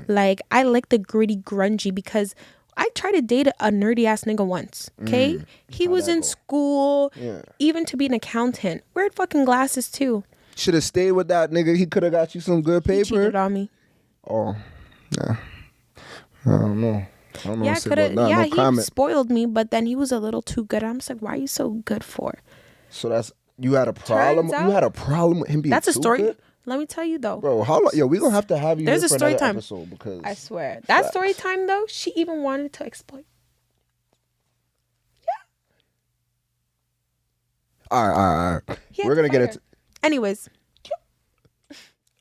like I like the gritty, grungy, because I tried to date a nerdy ass nigga once. Okay, he was in school, even to be an accountant. Wearing fucking glasses too. Should have stayed with that nigga. He could have got you some good paper. He cheated on me. Oh, yeah. I don't know. Yeah, he spoiled me, but then he was a little too good. I'm just like, why are you so good for? So you had a problem. You had a problem with him being. That's a story. Good? Let me tell you though, bro. How long? Yo, we gonna have to have you. There's here a for story another time. episode because I swear that story time though, she even wanted to exploit. Yeah. All right. We're gonna get it. Anyways,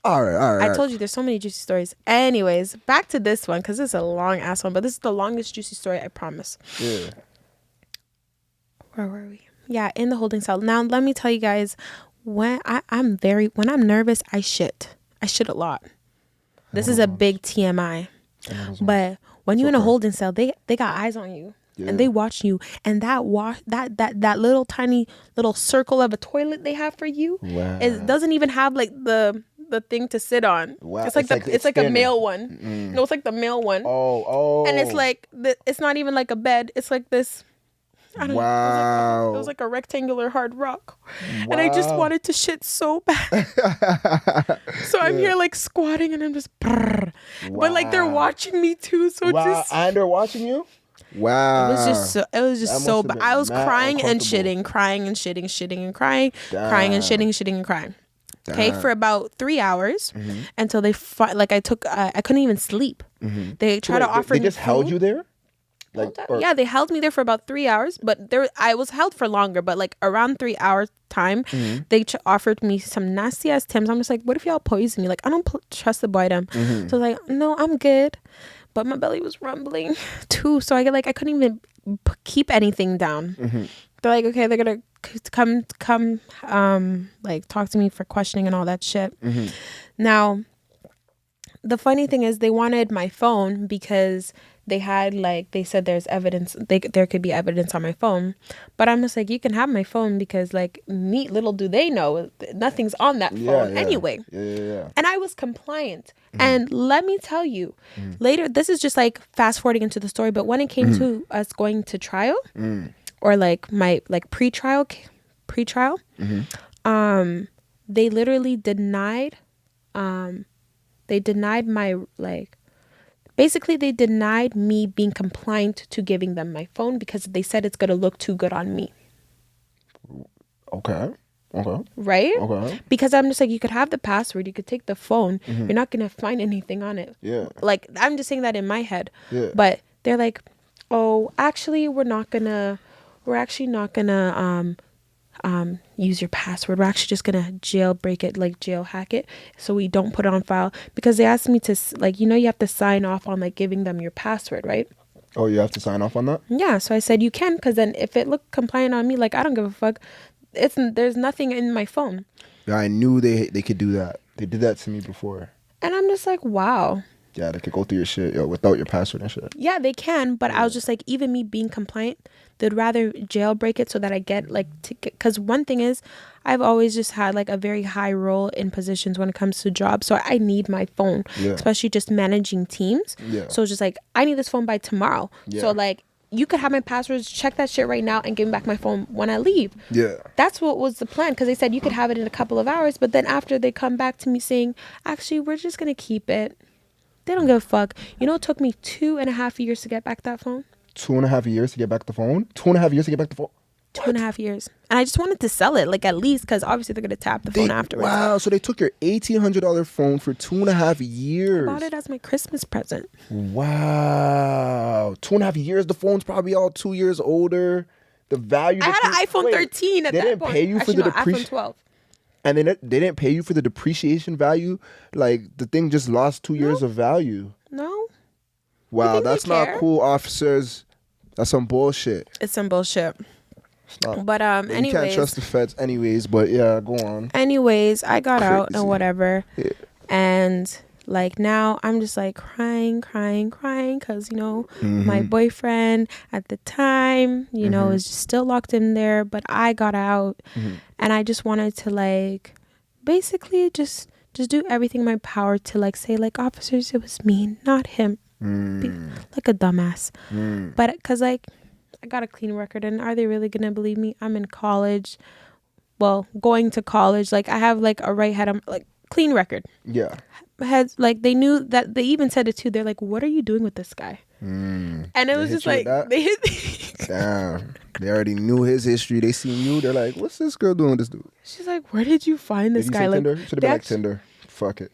All right. I told you there's so many juicy stories. Anyways, back to this one because this is a long ass one, but this is the longest juicy story, I promise. Yeah. Where were we? Yeah, in the holding cell. Now let me tell you guys, when I'm nervous, I shit a lot. This is a big TMI. But when you're in a holding cell, they got eyes on you. Yeah. And they watch you, and that little tiny little circle of a toilet they have for you, it doesn't even have like the thing to sit on. Wow. It's like a male one. No, it's like the male one. Oh. And it's like it's not even like a bed. It's like this. I don't know. It was like a rectangular hard rock. Wow. And I just wanted to shit so bad. So I'm here like squatting, and I'm just. Wow. But like they're watching me too, so just. And they're watching you. Wow. It was just so bad. I was crying and shitting, crying and shitting and crying, crying and shitting and crying. Okay, for about 3 hours until they I couldn't even sleep. They tried to offer me. They just held you there? Yeah, they held me there for about 3 hours, but I was held for longer, but like around 3 hours time, they offered me some nasty ass Tims. I'm just like, what if y'all poison me? Like, I don't trust the boy them. So I was like, no, I'm good. But my belly was rumbling too, so I couldn't even keep anything down. They're like, okay, they're gonna come like talk to me for questioning and all that shit. Now, the funny thing is, they wanted my phone because they said there's evidence, there could be evidence on my phone. But I'm just like, you can have my phone because like little do they know, nothing's on that phone anyway. Yeah. And I was compliant. And let me tell you, later, this is just like fast forwarding into the story, but when it came to us going to trial or like my like pre-trial, they literally denied my like, basically, they denied me being compliant to giving them my phone because they said it's going to look too good on me. Okay. Right? Okay. Because I'm just like, you could have the password, you could take the phone, you're not going to find anything on it. Yeah. Like, I'm just saying that in my head. Yeah. But they're like, oh, actually, we're actually not going to use your password. We're actually just gonna jailbreak it, like jail hack it, so we don't put it on file. Because they asked me to, like, you have to sign off on like giving them your password, right? Oh, you have to sign off on that? Yeah. So I said you can, because then if it looked compliant on me, like, I don't give a fuck. There's nothing in my phone. Yeah, I knew they could do that. They did that to me before. And I'm just like, wow. Yeah, they could go through your shit, without your password and shit. Yeah, they can, but I was just like, even me being compliant, they'd rather jailbreak it so that I get like ticket. Because one thing is, I've always just had like a very high role in positions when it comes to jobs, so I need my phone, especially just managing teams. Yeah. So it's just like, I need this phone by tomorrow. Yeah. So like, you could have my passwords, check that shit right now, and give me back my phone when I leave. Yeah. That's what was the plan, because they said you could have it in a couple of hours, but then after they come back to me saying, actually, we're just gonna keep it. They don't give a fuck. It took me 2.5 years to get back that phone. 2.5 years to get back the phone? 2.5 years to get back the phone? What? 2.5 years. And I just wanted to sell it, like, at least, because obviously they're going to tap the phone afterwards. Wow, so they took your $1,800 phone for 2.5 years. I bought it as my Christmas present. Wow. 2.5 years, the phone's probably all 2 years older. The value... I had an iPhone 13 at that point. They didn't pay you for the depreciation... iPhone 12. And then they didn't pay you for the depreciation value? Like, the thing just lost 2 years of value. No. Wow, that's not cool, officers. That's some bullshit. It's some bullshit. It's not. But anyways, you can't trust the feds anyways, but yeah, go on. Anyways, I got out and whatever. Yeah. And like now I'm just like crying because my boyfriend at the time is just still locked in there, but I got out and I just wanted to like basically just do everything in my power to like say like, officers, it was me, not him. Like a dumbass. But because like I got a clean record, and are they really gonna believe me? I'm in college, going to college. Like I have like a right head. I'm like clean record. Yeah. Heads, like they knew that. They even said it too. They're like, what are you doing with this guy? And it was just like they hit me. Damn. They already knew his history. They seen you. They're like, what's this girl doing with this dude? She's like, where did you find this guy? Like, Tinder? Should have been like Tinder. Fuck it.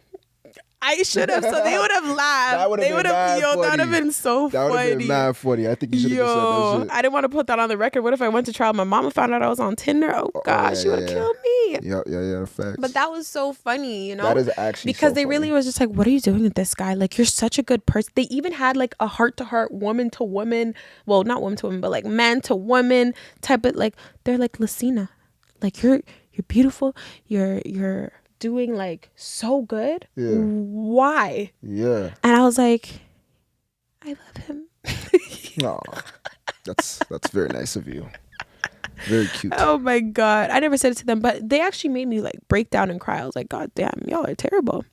I should have, so they would have laughed. That would have been that would have been so funny. That would have been mad funny. I think you should have said that shit. I didn't want to put that on the record. What if I went to trial, my mama found out I was on Tinder? Oh God, she would have killed me. right? Yeah. Facts. But that was so funny, you know? That is actually because so they funny. really was just like, what are you doing with this guy? Like, you're such a good person. They even had like a heart to heart, woman to woman. Well, not woman to woman, but like man to woman type of like. They're like, Lucina, like you're beautiful. You're doing like so good. Yeah. Why? Yeah. And I was like, I love him. No, that's very nice of you. Very cute. Oh my God. I never said it to them, but they actually made me like break down and cry. I was like, God damn, y'all are terrible.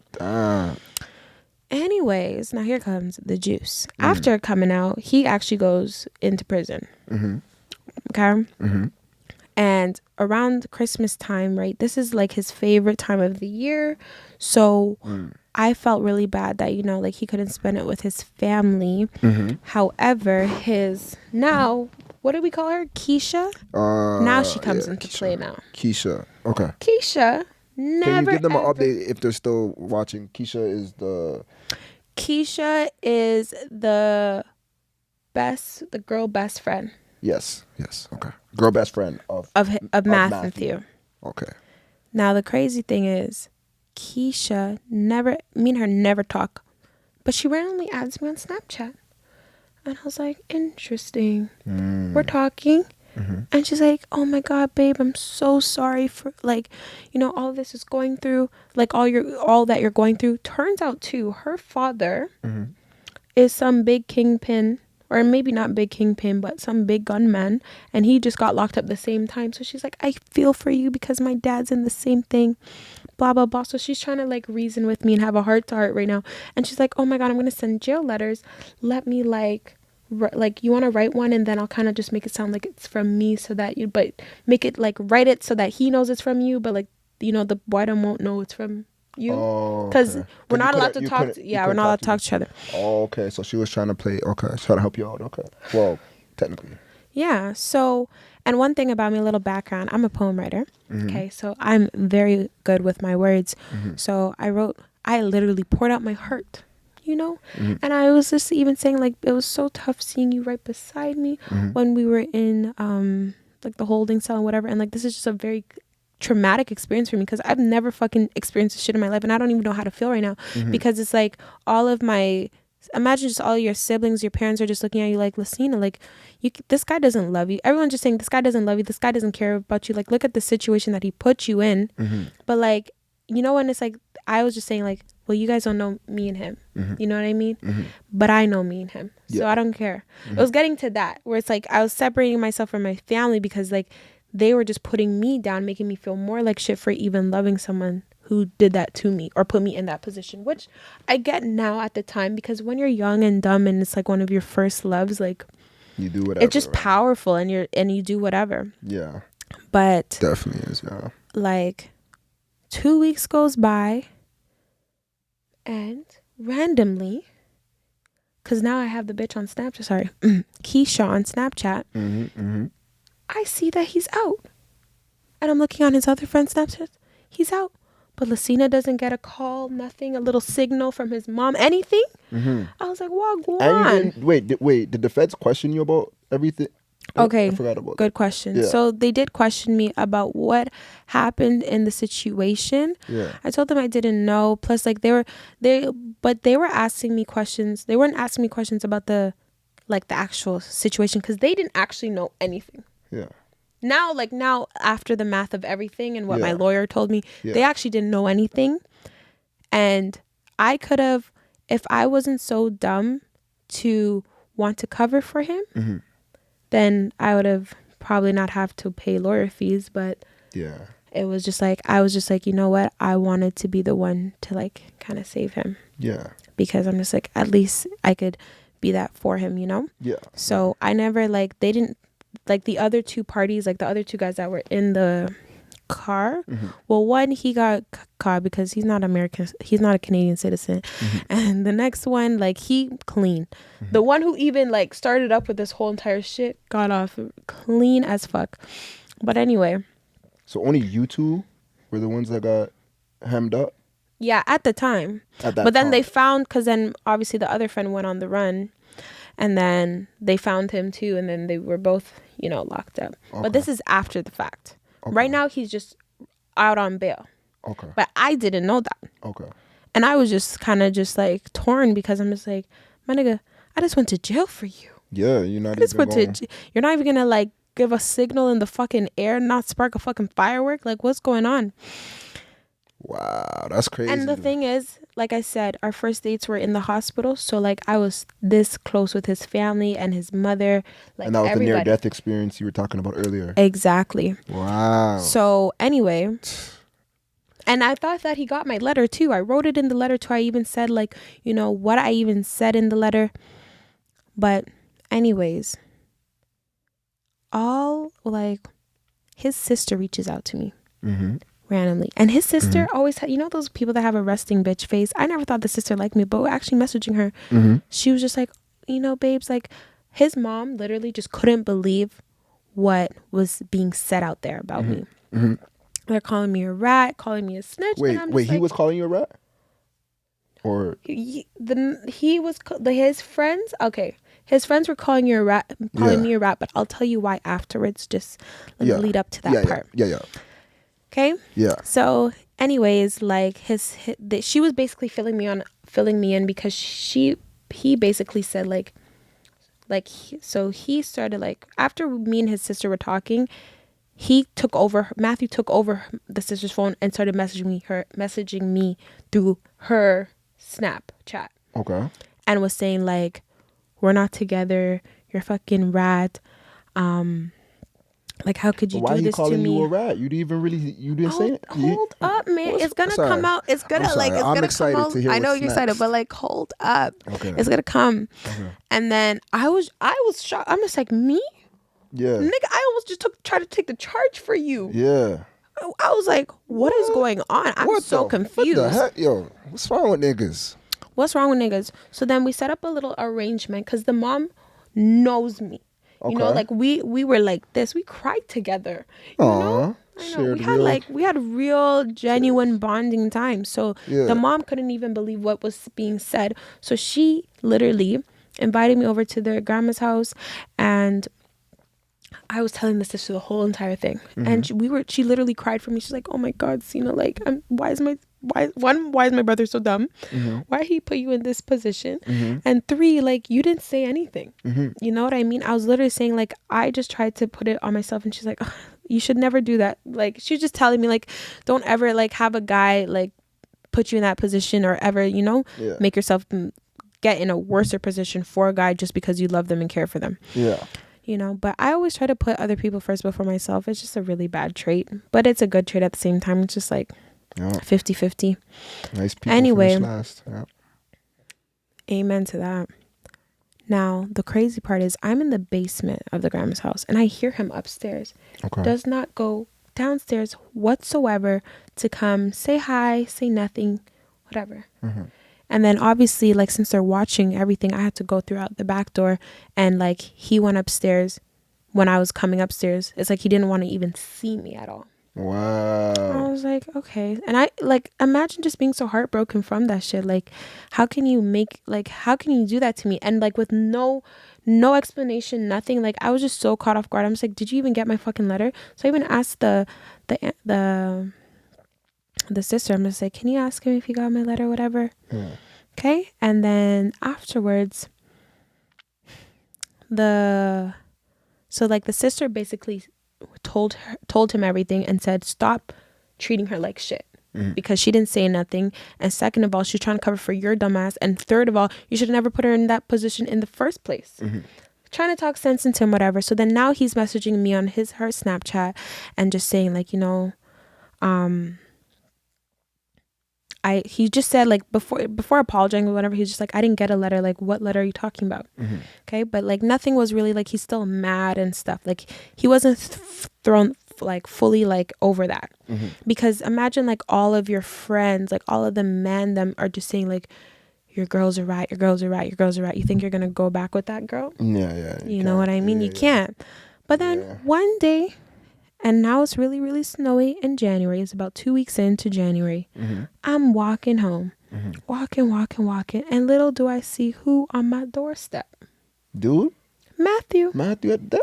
Anyways, now here comes the juice. After coming out, he actually goes into prison. Okay. And around Christmas time, right? This is like his favorite time of the year. So I felt really bad that, you know, like he couldn't spend it with his family. However, his now, what do we call her? Keisha? Now she comes into play now. Keisha. Okay. Keisha never. Can you give them ever, an update if they're still watching? Keisha is the girl best friend. Yes. Okay. Girl best friend of Matthew. Okay. Now the crazy thing is, Keisha me and her never talk, but she randomly adds me on Snapchat, and I was like, interesting. We're talking, and she's like, oh my God, babe, I'm so sorry for like, you know, all of this is going through, like all that you're going through. Turns out too, her father is some big kingpin. Or maybe not big kingpin, but some big gunman. And he just got locked up the same time. So she's like, I feel for you because my dad's in the same thing. Blah, blah, blah. So she's trying to like reason with me and have a heart to heart right now. And she's like, oh my God, I'm going to send jail letters. Let me like you want to write one, and then I'll kind of just make it sound like it's from me but make it like write it so that he knows it's from you. But like, you know, the boy won't know it's from you, because we're not allowed to talk. We're not allowed to talk to each other. Oh, okay. So she was trying to play. Okay, trying to help you out. Okay. Well, technically. Yeah. So, and one thing about me, a little background. I'm a poem writer. Okay, so I'm very good with my words. So I literally poured out my heart. You know, and I was just even saying like it was so tough seeing you right beside me when we were in like the holding cell and whatever. And like this is just a very traumatic experience for me because I've never fucking experienced this shit in my life, and I don't even know how to feel right now because it's like imagine just all your siblings, your parents are just looking at you like, Lucina, like this guy doesn't love you. Everyone's just saying this guy doesn't love you, this guy doesn't care about you, like look at the situation that he put you in. But like, you know, when it's like I was just saying like, well, you guys don't know me and him, you know what I mean? But I know me and him, so I don't care. It was getting to that where it's like I was separating myself from my family because like they were just putting me down, making me feel more like shit for even loving someone who did that to me or put me in that position, which I get now at the time, because when you're young and dumb and it's like one of your first loves, like you do whatever. It's just powerful, and you do whatever. Yeah. But definitely is, yeah. Like 2 weeks goes by, and randomly, because now I have the bitch on Snapchat, sorry, Keisha on Snapchat, I see that he's out. And I'm looking on his other friend's Snapchat. He's out. But Lucina doesn't get a call, nothing, a little signal from his mom, anything. I was like, wagwan. Wait, did the feds question you about everything? Okay, I forgot about good that. question. Yeah. So they did question me about what happened in the situation. Yeah. I told them I didn't know. Plus, like they were asking me questions. They weren't asking me questions about the actual situation because they didn't actually know anything. Yeah. Now after the math of everything and what my lawyer told me, they actually didn't know anything. And I could have, if I wasn't so dumb to want to cover for him, then I would have probably not have to pay lawyer fees. But it was just like, I was just like, you know what? I wanted to be the one to like kind of save him. Yeah. Because I'm just like, at least I could be that for him, you know? Yeah. So I never they didn't, like the other two parties, like the other two guys that were in the car. Well, one, he got caught because he's not American, he's not a Canadian citizen, and the next one, like he clean. The one who even like started up with this whole entire shit got off clean as fuck. But anyway, so only you two were the ones that got hemmed up? Yeah, at the time. But then they found, because then obviously the other friend went on the run, and then they found him too, and then they were both, locked up. Okay. But this is after the fact. Okay. Right now he's just out on bail. Okay. But I didn't know that. Okay. And I was just kind of just like torn because I'm just like, my nigga, I just went to jail for you. Yeah, you're not you're not even gonna like give a signal in the fucking air, not spark a fucking firework. Like, what's going on? Wow, that's crazy. And the thing is, like I said, our first dates were in the hospital, so like I was this close with his family and his mother, like, and that was everybody. the near-death experience you were talking about earlier. Exactly. Wow. So anyway, and I thought that he got my letter too. I wrote it in the letter too. I even said like, you know, what I even said in the letter. But anyways, his sister reaches out to me. Mm-hmm. Randomly, and his sister always had, you know, those people that have a resting bitch face. I never thought the sister liked me, but actually messaging her, she was just like, you know, babes, like, his mom literally just couldn't believe what was being said out there about me. They're calling me a rat, calling me a snitch. Wait, like, he was calling you a rat, or his friends. Okay, his friends were calling you a rat, me a rat, but I'll tell you why afterwards. Just let me lead up to that part. Yeah. Okay. Yeah. So, anyways, like she was basically filling me in because he basically said he started, like, after me and his sister were talking, Matthew took over the sister's phone and started messaging me through her Snapchat. Okay. And was saying like, we're not together, you're a fucking rat. Like, how could you do this to me? Why are you calling you a rat? You didn't say it. Hold up, man. It's gonna come out. It's gonna I'm excited come out. to hear. I know you're excited, but like, hold up. Okay. It's gonna come. Okay. And then I was shocked. I'm just like, me? Yeah. Nigga, I almost just tried to take the charge for you. Yeah. I was like, what is going on? I'm so confused. What the heck? Yo, what's wrong with niggas? What's wrong with niggas? So then we set up a little arrangement because the mom knows me. You know, like we were like this. We cried together. You know? I know. We had real genuine bonding time. So the mom couldn't even believe what was being said. So she literally invited me over to their grandma's house, and I was telling the sister the whole entire thing. And she literally cried for me. She's like, "Oh my God, Sina, like, why is my brother so dumb? Why he put you in this position? And 3, like, you didn't say anything. You know what I mean? I was literally saying, like, I just tried to put it on myself." And she's like, "Oh, you should never do that." Like, she's just telling me, like, don't ever, like, have a guy, like, put you in that position, or ever, you know, make yourself get in a worser position for a guy just because you love them and care for them. Yeah. You know, but I always try to put other people first before myself. It's just a really bad trait, but it's a good trait at the same time. It's just like 50-50. Nice people anyway, finish last. Yeah. Amen to that. Now, the crazy part is I'm in the basement of the grandma's house and I hear him upstairs. Okay. Does not go downstairs whatsoever to come say hi, say nothing, whatever. And then obviously, like, since they're watching everything, I had to go throughout the back door, and like he went upstairs when I was coming upstairs. It's like he didn't want to even see me at all. Wow. I was like, okay. And I, like, imagine just being so heartbroken from that shit. Like, how can you do that to me? And like with no explanation, nothing. Like, I was just so caught off guard. I'm just like, did you even get my fucking letter? So I even asked the sister, I'm just like, can you ask him if he got my letter or whatever? Okay. And then afterwards, the sister basically told him everything and said, stop treating her like shit, because she didn't say nothing, and second of all, she's trying to cover for your dumbass, and third of all, you should have never put her in that position in the first place. Trying to talk sense into him, whatever. So then now he's messaging me on her Snapchat and just saying, like, you know, he just said, like, before apologizing or whatever, he's just like, I didn't get a letter. Like, what letter are you talking about? Okay. But like nothing was really, like, he's still mad and stuff. Like, he wasn't thrown like fully like over that, because imagine like all of your friends, like all of the men them are just saying like, your girls are right, your girls are right, your girls are right. You think you're gonna go back with that girl? Yeah. You know what I mean? You can't. But then one day, and now it's really, really snowy in January. It's about 2 weeks into January. I'm walking home, walking. And little do I see who on my doorstep. Dude? Matthew.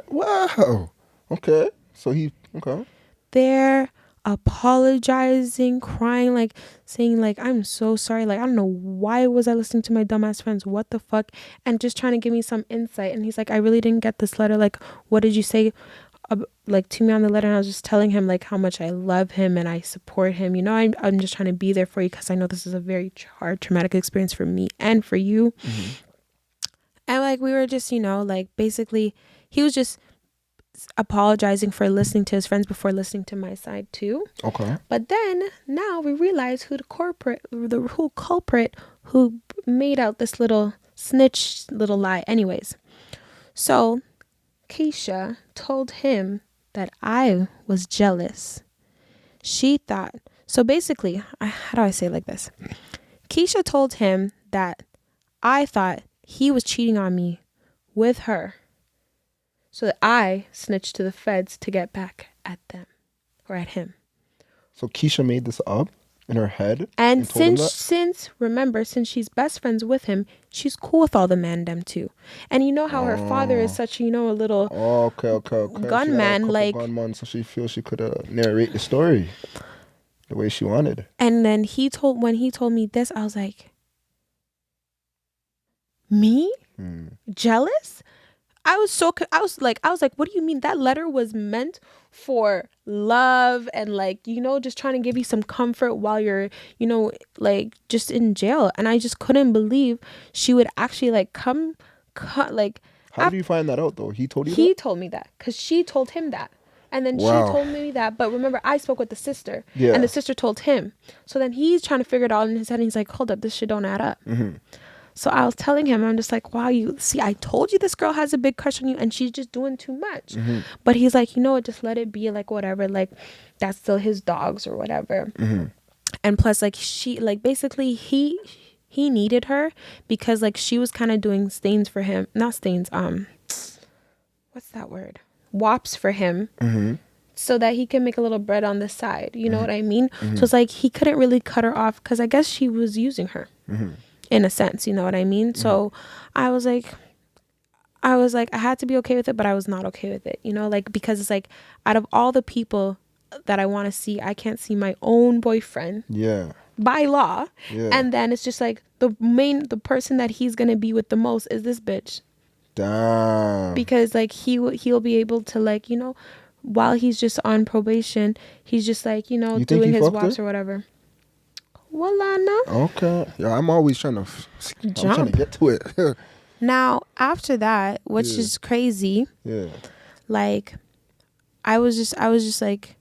Wow. Okay. So okay. There, apologizing, crying, like saying like, I'm so sorry, like I don't know why was I listening to my dumbass friends, what the fuck, and just trying to give me some insight. And he's like, I really didn't get this letter, like what did you say like to me on the letter? And I was just telling him like how much I love him and I support him, you know. I'm just trying to be there for you because I know this is a very hard traumatic experience for me and for you. And like we were just, you know, like basically he was just apologizing for listening to his friends before listening to my side too. Okay. But then now we realize who the culprit who made out this little snitch little lie. Anyways, so Keisha told him that I was jealous. She thought, so basically, how do I say it like this? Keisha told him that I thought he was cheating on me with her, so that I snitched to the feds to get back at them or at him. So Keisha made this up in her head, and since she's best friends with him, she's cool with all the mandem too. And you know how her father is such, you know, a little gunman, like gunman, so she feels she could narrate the story the way she wanted. And then when he told me this, I was like, me jealous? I was like, what do you mean? That letter was meant for love and like, you know, just trying to give you some comfort while you're, you know, like just in jail. And I just couldn't believe she would actually like come like. How did you find that out though? He told you He told me that because she told him that. And then she told me that. But remember, I spoke with the sister. Yeah. And the sister told him. So then he's trying to figure it out in his head. And he's like, hold up, this shit don't add up. So I was telling him, I'm just like, wow, I told you this girl has a big crush on you and she's just doing too much. But he's like, you know what, just let it be, like whatever, like that's still his dogs or whatever. And plus like she, like basically he needed her because like she was kind of doing stains for him, not stains, what's that word? Wops for him. So that he can make a little bread on the side. You know what I mean? So it's like he couldn't really cut her off because I guess she was using her. In a sense, you know what I mean? So I was like, I had to be okay with it, but I was not okay with it, you know, like, because it's like, out of all the people that I want to see, I can't see my own boyfriend. Yeah. By law. Yeah. And then it's just like, the person that he's going to be with the most is this bitch. Damn. Because like, he'll be able to like, you know, while he's just on probation, he's just like, you know, doing his wops or whatever. Voila, no. Okay. Yeah, I'm always trying to get to it. Now, after that, which is crazy. Yeah. Like, I was just like,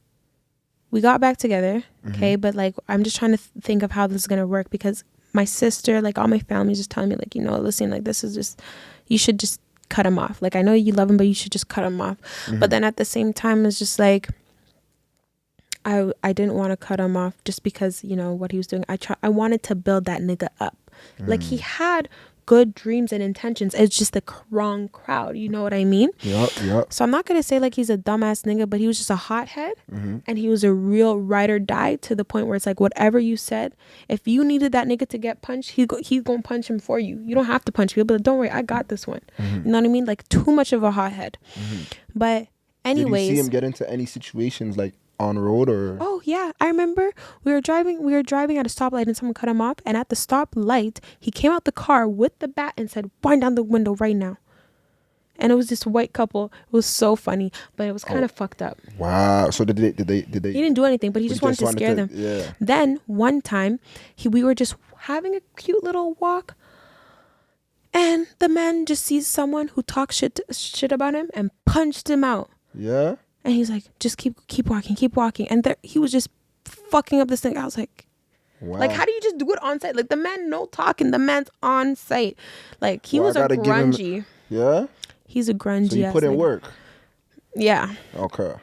we got back together, okay? But like, I'm just trying to think of how this is gonna work because my sister, like all my family, is just telling me like, you know, listen, like this is just, you should just cut him off. Like I know you love him, but you should just cut him off. But then at the same time, it's just like, I didn't want to cut him off just because, you know, what he was doing. I wanted to build that nigga up. Like he had good dreams and intentions. It's just the wrong crowd. You know what I mean? Yep. So I'm not going to say like he's a dumbass nigga, but he was just a hothead. And he was a real ride or die to the point where it's like whatever you said, if you needed that nigga to get punched, he's going to punch him for you. You don't have to punch me, but don't worry, I got this one. You know what I mean? Like too much of a hothead. But anyways. Did you see him get into any situations like on road or? Oh yeah, I remember we were driving at a stoplight and someone cut him off, and at the stoplight he came out the car with the bat and said, wind down the window right now. And it was this white couple. It was so funny, but it was kind of fucked up. Wow. So did they he didn't do anything, but he just wanted to scare them. Yeah. Then one time we were just having a cute little walk, and the man just sees someone who talks shit about him and punched him out. Yeah. And he's like, just keep walking. And he was just fucking up this thing. I was like, wow. Like, how do you just do it on site? Like, the man, no talking. The man's on site. Like, he was a grungy. Yeah? He's a grungy. So you put in work? Yeah. Okay.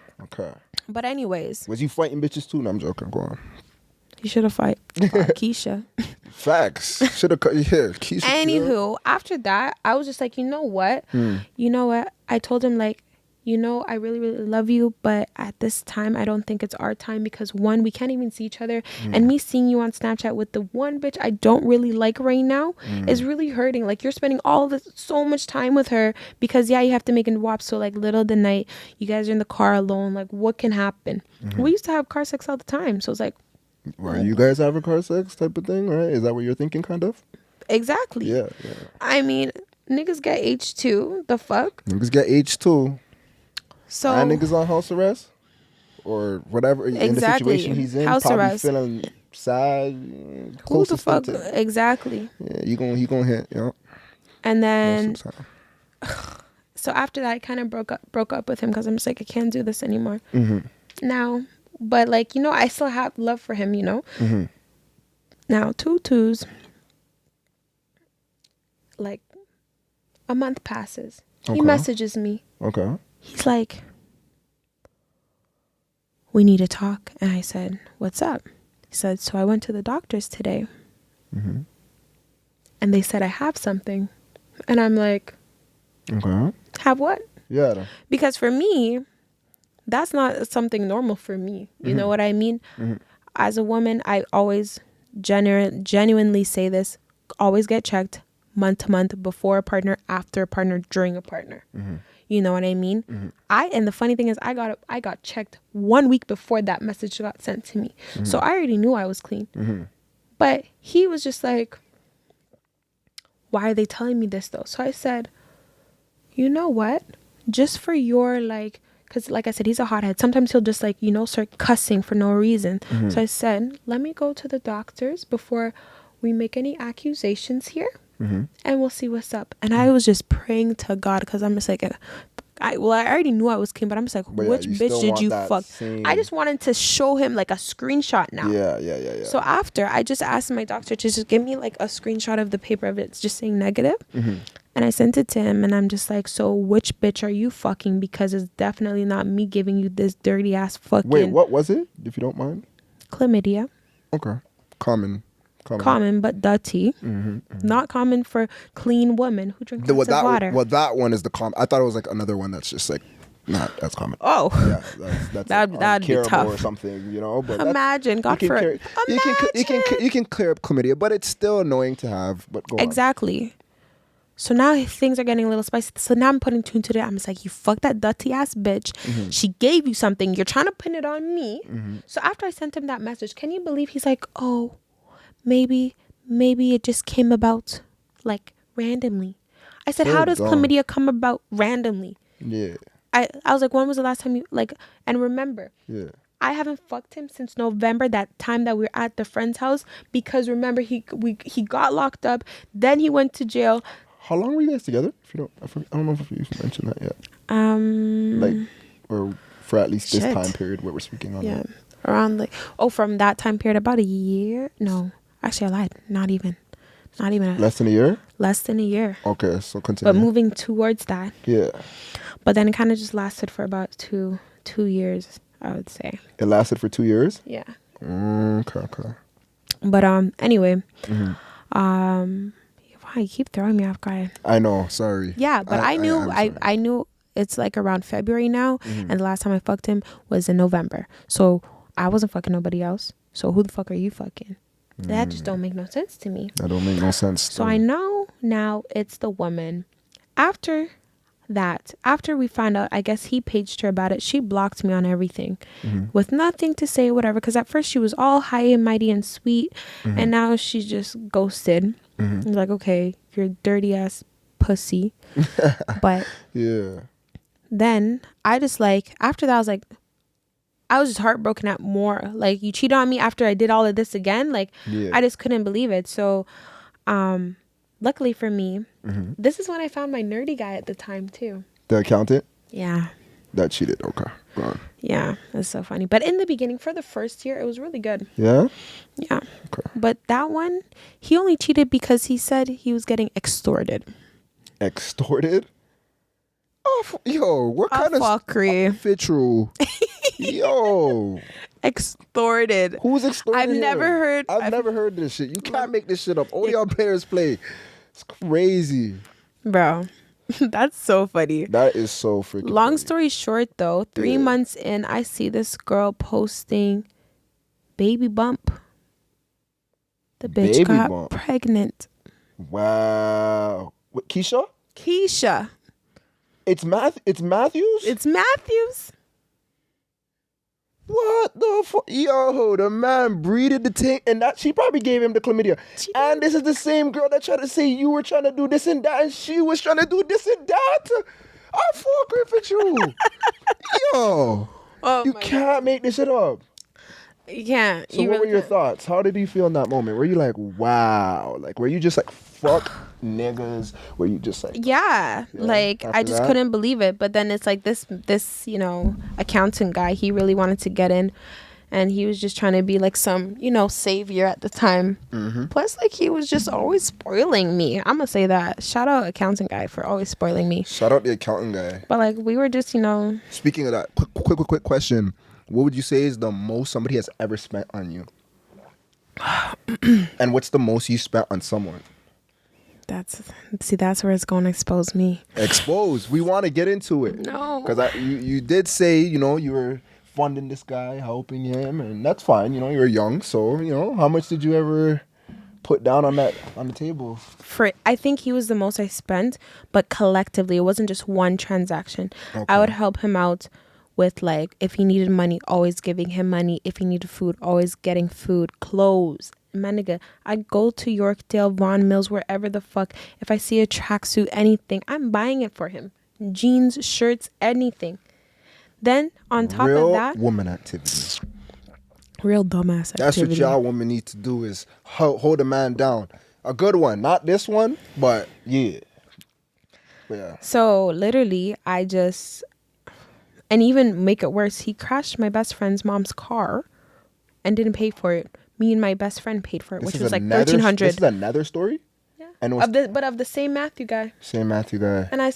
But anyways. Was you fighting bitches too? No, I'm joking. Go on. You should have fought Keisha. Facts. Should have cut. Yeah, Keisha. Anywho, after that, I was just like, you know what? I told him, like, you know, I really, really love you, but at this time, I don't think it's our time because one, we can't even see each other. And me seeing you on Snapchat with the one bitch I don't really like right now is really hurting. Like, you're spending all this so much time with her because, yeah, you have to make it WAP. So, like, little of the night, you guys are in the car alone. Like, what can happen? We used to have car sex all the time. So it's like, Right, you guys have a car sex type of thing, right? Is that what you're thinking, kind of? exactly. Yeah. I mean, niggas get H2. The fuck? Niggas get H2. So And niggas on house arrest or whatever in the Exactly. situation he's in, House probably arrest. feeling sad. who Close the to fuck? stinted. Exactly. Yeah, he gonna hit, you know. And then, Most of the time. so after that, I kind of broke up with him because I'm just like, I can't do this anymore now. But like, you know, I still have love for him, you know. Now, tutus. Like, a month passes. He Okay. messages me. Okay. He's like, we need to talk. And I said, what's up? He said, so I went to the doctors today. And they said I have something. And I'm like, Okay. have what? Yeah. Because for me, that's not something normal for me. You know what I mean? As a woman, I always genuinely say this, always get checked month to month, before a partner, after a partner, during a partner. You know what I mean? And the funny thing is, I got checked 1 week before that message got sent to me. So I already knew I was clean. But he was just like, why are they telling me this though? So I said, you know what? Just for your like, because like I said, he's a hothead. Sometimes he'll just like, you know, start cussing for no reason. So I said, let me go to the doctors before we make any accusations here. And we'll see what's up. And I was just praying to God because I'm just like, I already knew I was clean, but I'm just like, which bitch did you fuck? I just wanted to show him like a screenshot now. Yeah. So after, I just asked my doctor to just give me like a screenshot of the paper of it's just saying negative. And I sent it to him and I'm just like, so which bitch are you fucking? Because it's definitely not me giving you this dirty ass fucking. Wait, what was it? If you don't mind. Chlamydia. Okay. Common, but dirty. Not common for clean women who drink lots of water. Well, that one is the common. I thought it was like another one that's just like not as common. Oh, Yeah, that's that'd be tough or something, you know. But imagine, God forbid. You can clear up chlamydia, but it's still annoying to have. But go on. Exactly. So now things are getting a little spicy. So now I'm putting two and two together. I'm just like, you fucked that dirty ass bitch. She gave you something. You're trying to pin it on me. So after I sent him that message, can you believe he's like, oh, maybe it just came about like randomly. I said, how does chlamydia come about randomly? Yeah. I was like, when was the last time you like? And remember, Yeah. I haven't fucked him since November, that time that we were at the friend's house, because remember he got locked up, then he went to jail. How long were you guys together? If you don't, I don't know if you mentioned that yet. Like, or for at least this time period where we're speaking on. Yeah, around like from that time period, about a year. No, actually, I lied. Not even. Less than a year. Less than a year. Okay, so continue. But moving towards that. Yeah. But then it kind of just lasted for about two years, I would say. It lasted for 2 years. Yeah. Okay. But anyway, wow, you keep throwing me off guard. I know, sorry. Yeah, but I knew it's like around February now, and the last time I fucked him was in November. So I wasn't fucking nobody else. So who the fuck are you fucking? That just don't make no sense to me. That don't make no sense. So I know now it's the woman. After we found out, I guess he paged her about it. She blocked me on everything with nothing to say, whatever. Because at first she was all high and mighty and sweet, and now she's just ghosted. Like, okay, you're dirty ass pussy. But yeah. Then I just like, after that, I was just heartbroken at more. Like, you cheated on me after I did all of this again. Like, I just couldn't believe it. So, luckily for me, this is when I found my nerdy guy at the time too. The accountant? Yeah. That cheated. Okay. Go on. Yeah. It's so funny. But in the beginning, for the first year, it was really good. Yeah? Yeah. Okay. But that one, he only cheated because he said he was getting extorted. Extorted? Oh, yo, what kind of fuckery? Fitral. Yo. Extorted. Who's extorted? I've never heard this shit. You can't make this shit up. All y'all players play. It's crazy. Bro. That's so funny. That is so freaking Long funny. story short, though, 3 months in, I see this girl posting baby bump. The bitch Baby got bump. pregnant. Wow. What, Keisha? Keisha. It's Matthews? It's Matthews. What the fuck? Yo, the man breeded the thing, and that she probably gave him the chlamydia. And this is the same girl that tried to say you were trying to do this and that, and she was trying to do this and that. I fuck with you. Yo, you can't make this shit up. You can't. So what were your thoughts? How did you feel in that moment? Were you like, wow? Like, were you just like, fuck niggas? Were you just like, yeah, like I just couldn't believe it. But then it's like this accountant guy, he really wanted to get in, and he was just trying to be like some savior at the time. Plus, like, he was just always spoiling me. I'm gonna say that. Shout out accountant guy for always spoiling me. Shout out the accountant guy. But like, we were just Speaking of that, quick question. What would you say is the most somebody has ever spent on you? And what's the most you spent on someone? That's where it's going to expose me. Expose. We want to get into it. No. Because you did say, you were funding this guy, helping him, and that's fine. You were young, so, how much did you ever put down on the table? I think he was the most I spent, but collectively, it wasn't just one transaction. Okay. I would help him out with, like, if he needed money, always giving him money. If he needed food, always getting food, clothes. Man, nigga, I go to Yorkdale, Vaughan Mills, wherever the fuck. If I see a tracksuit, anything, I'm buying it for him. Jeans, shirts, anything. Then on top of that, woman activity. Real dumbass activity. That's what y'all women need to do, is hold a man down. A good one, not this one, but yeah. So literally, and even make it worse, he crashed my best friend's mom's car and didn't pay for it. Me and my best friend paid for it, which was like $1,300. This is another story? Yeah. And of the same Matthew guy. Same Matthew guy. And I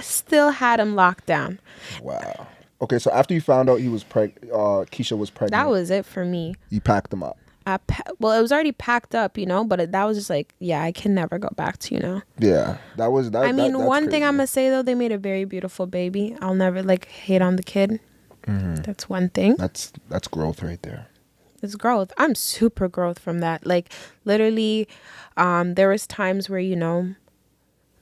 still had him locked down. Wow. Okay, so after you found out he was Keisha was pregnant. That was it for me. You packed him up. Well, it was already packed up, but that was just like, yeah, I can never go back to, Yeah, that was that. I mean, that's one crazy. thing I'm gonna say though, they made a very beautiful baby. I'll never hate on the kid. That's one thing. That's growth right there. It's growth. I'm super growth from that. Like, literally, there was times where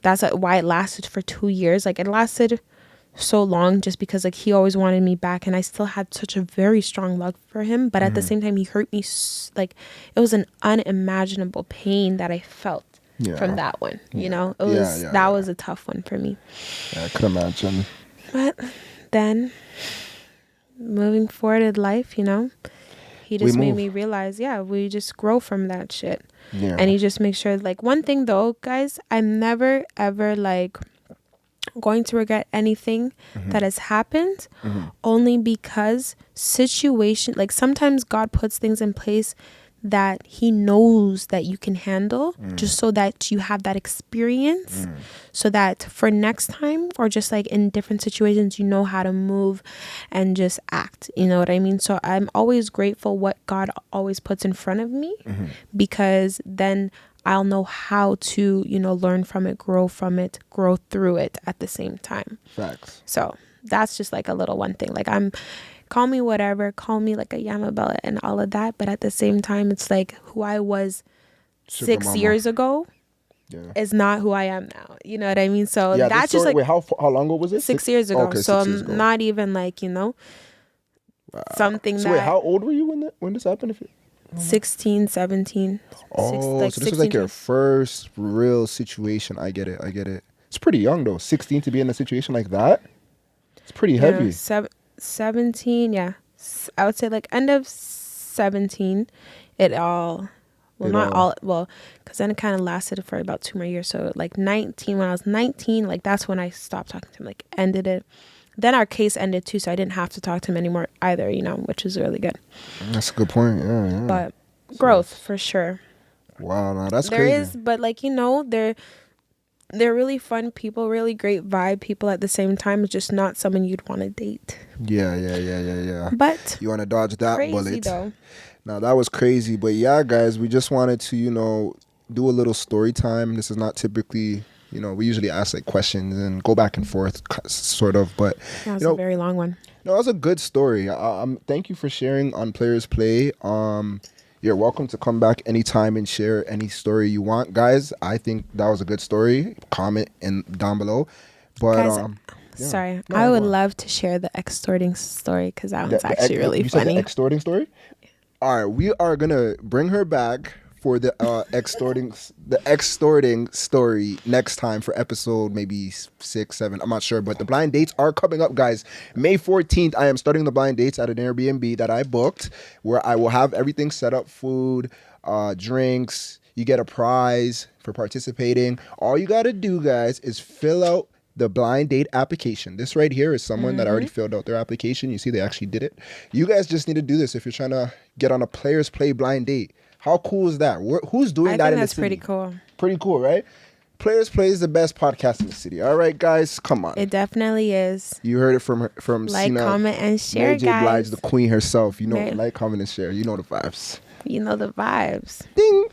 that's why it lasted for 2 years. Like, it lasted so long just because like he always wanted me back, and I still had such a very strong love for him, but at the same time he hurt me like it was an unimaginable pain that I felt from that one. That was a tough one for me. Yeah, I could imagine. But then moving forward in life, he just made me realize, we just grow from that shit. And he just makes sure, like, one thing though, guys, I'm never ever like going to regret anything that has happened, only because like sometimes God puts things in place that he knows that you can handle, just so that you have that experience, so that for next time, or just like in different situations, you know how to move and just act, you know what I mean? So I'm always grateful what God always puts in front of me, because then I'll know how to, learn from it, grow through it at the same time. Facts. So that's just like a little one thing. Like, call me whatever, call me like a Yamabella and all of that. But at the same time, it's like who I was 6 years ago is not who I am now. You know what I mean? So that's just like, wait, how long ago was it? 6 years ago. Okay, so 6 years ago. not even like, something so that. Wait, how old were you when this happened? 16, 17. So this was like your first real situation. I get it. It's pretty young though. 16 to be in a situation like that. It's pretty heavy. 17, yeah. I would say like end of 17, because then it kind of lasted for about 2 more years. So like 19, when I was 19, like that's when I stopped talking to him, like ended it. Then our case ended too, so I didn't have to talk to him anymore either, which was really good. That's a good point. Yeah. But growth for sure. Wow, no, that's there crazy. There is, but like, they're really fun people, really great vibe people at the same time. It's just not someone you'd want to date. Yeah. But you want to dodge that crazy bullet. Though. Now that was crazy, but yeah, guys, we just wanted to, do a little story time. This is not typically You know, we usually ask like questions and go back and forth, sort of. But That was you know, a very long one. no, that was a good story. Thank you for sharing on Players Play. You're welcome to come back anytime and share any story you want, guys. I think that was a good story. Comment down below. But Guys, yeah. sorry, No, I would go on. love to share the extorting story because that one's The actually really you said funny. the extorting story. All right, we are gonna bring her back for the extorting story next time for episode maybe 6, 7. I'm not sure, but the blind dates are coming up, guys. May 14th, I am starting the blind dates at an Airbnb that I booked, where I will have everything set up: food, drinks. You get a prize for participating. All you gotta do, guys, is fill out the blind date application. This right here is someone that already filled out their application. You see, they actually did it. You guys just need to do this if you're trying to get on a Players Play blind date. How cool is that? Who's doing I that think in the that's city? pretty cool. Pretty cool, right? Players Play is the best podcast in the city. All right, guys, come on. It definitely is. You heard it from Like, Sina, comment, and share, Mary J. guys. Blige, the queen herself. You know, Mary- like, comment, and share. You know the vibes. You know the vibes. Ding.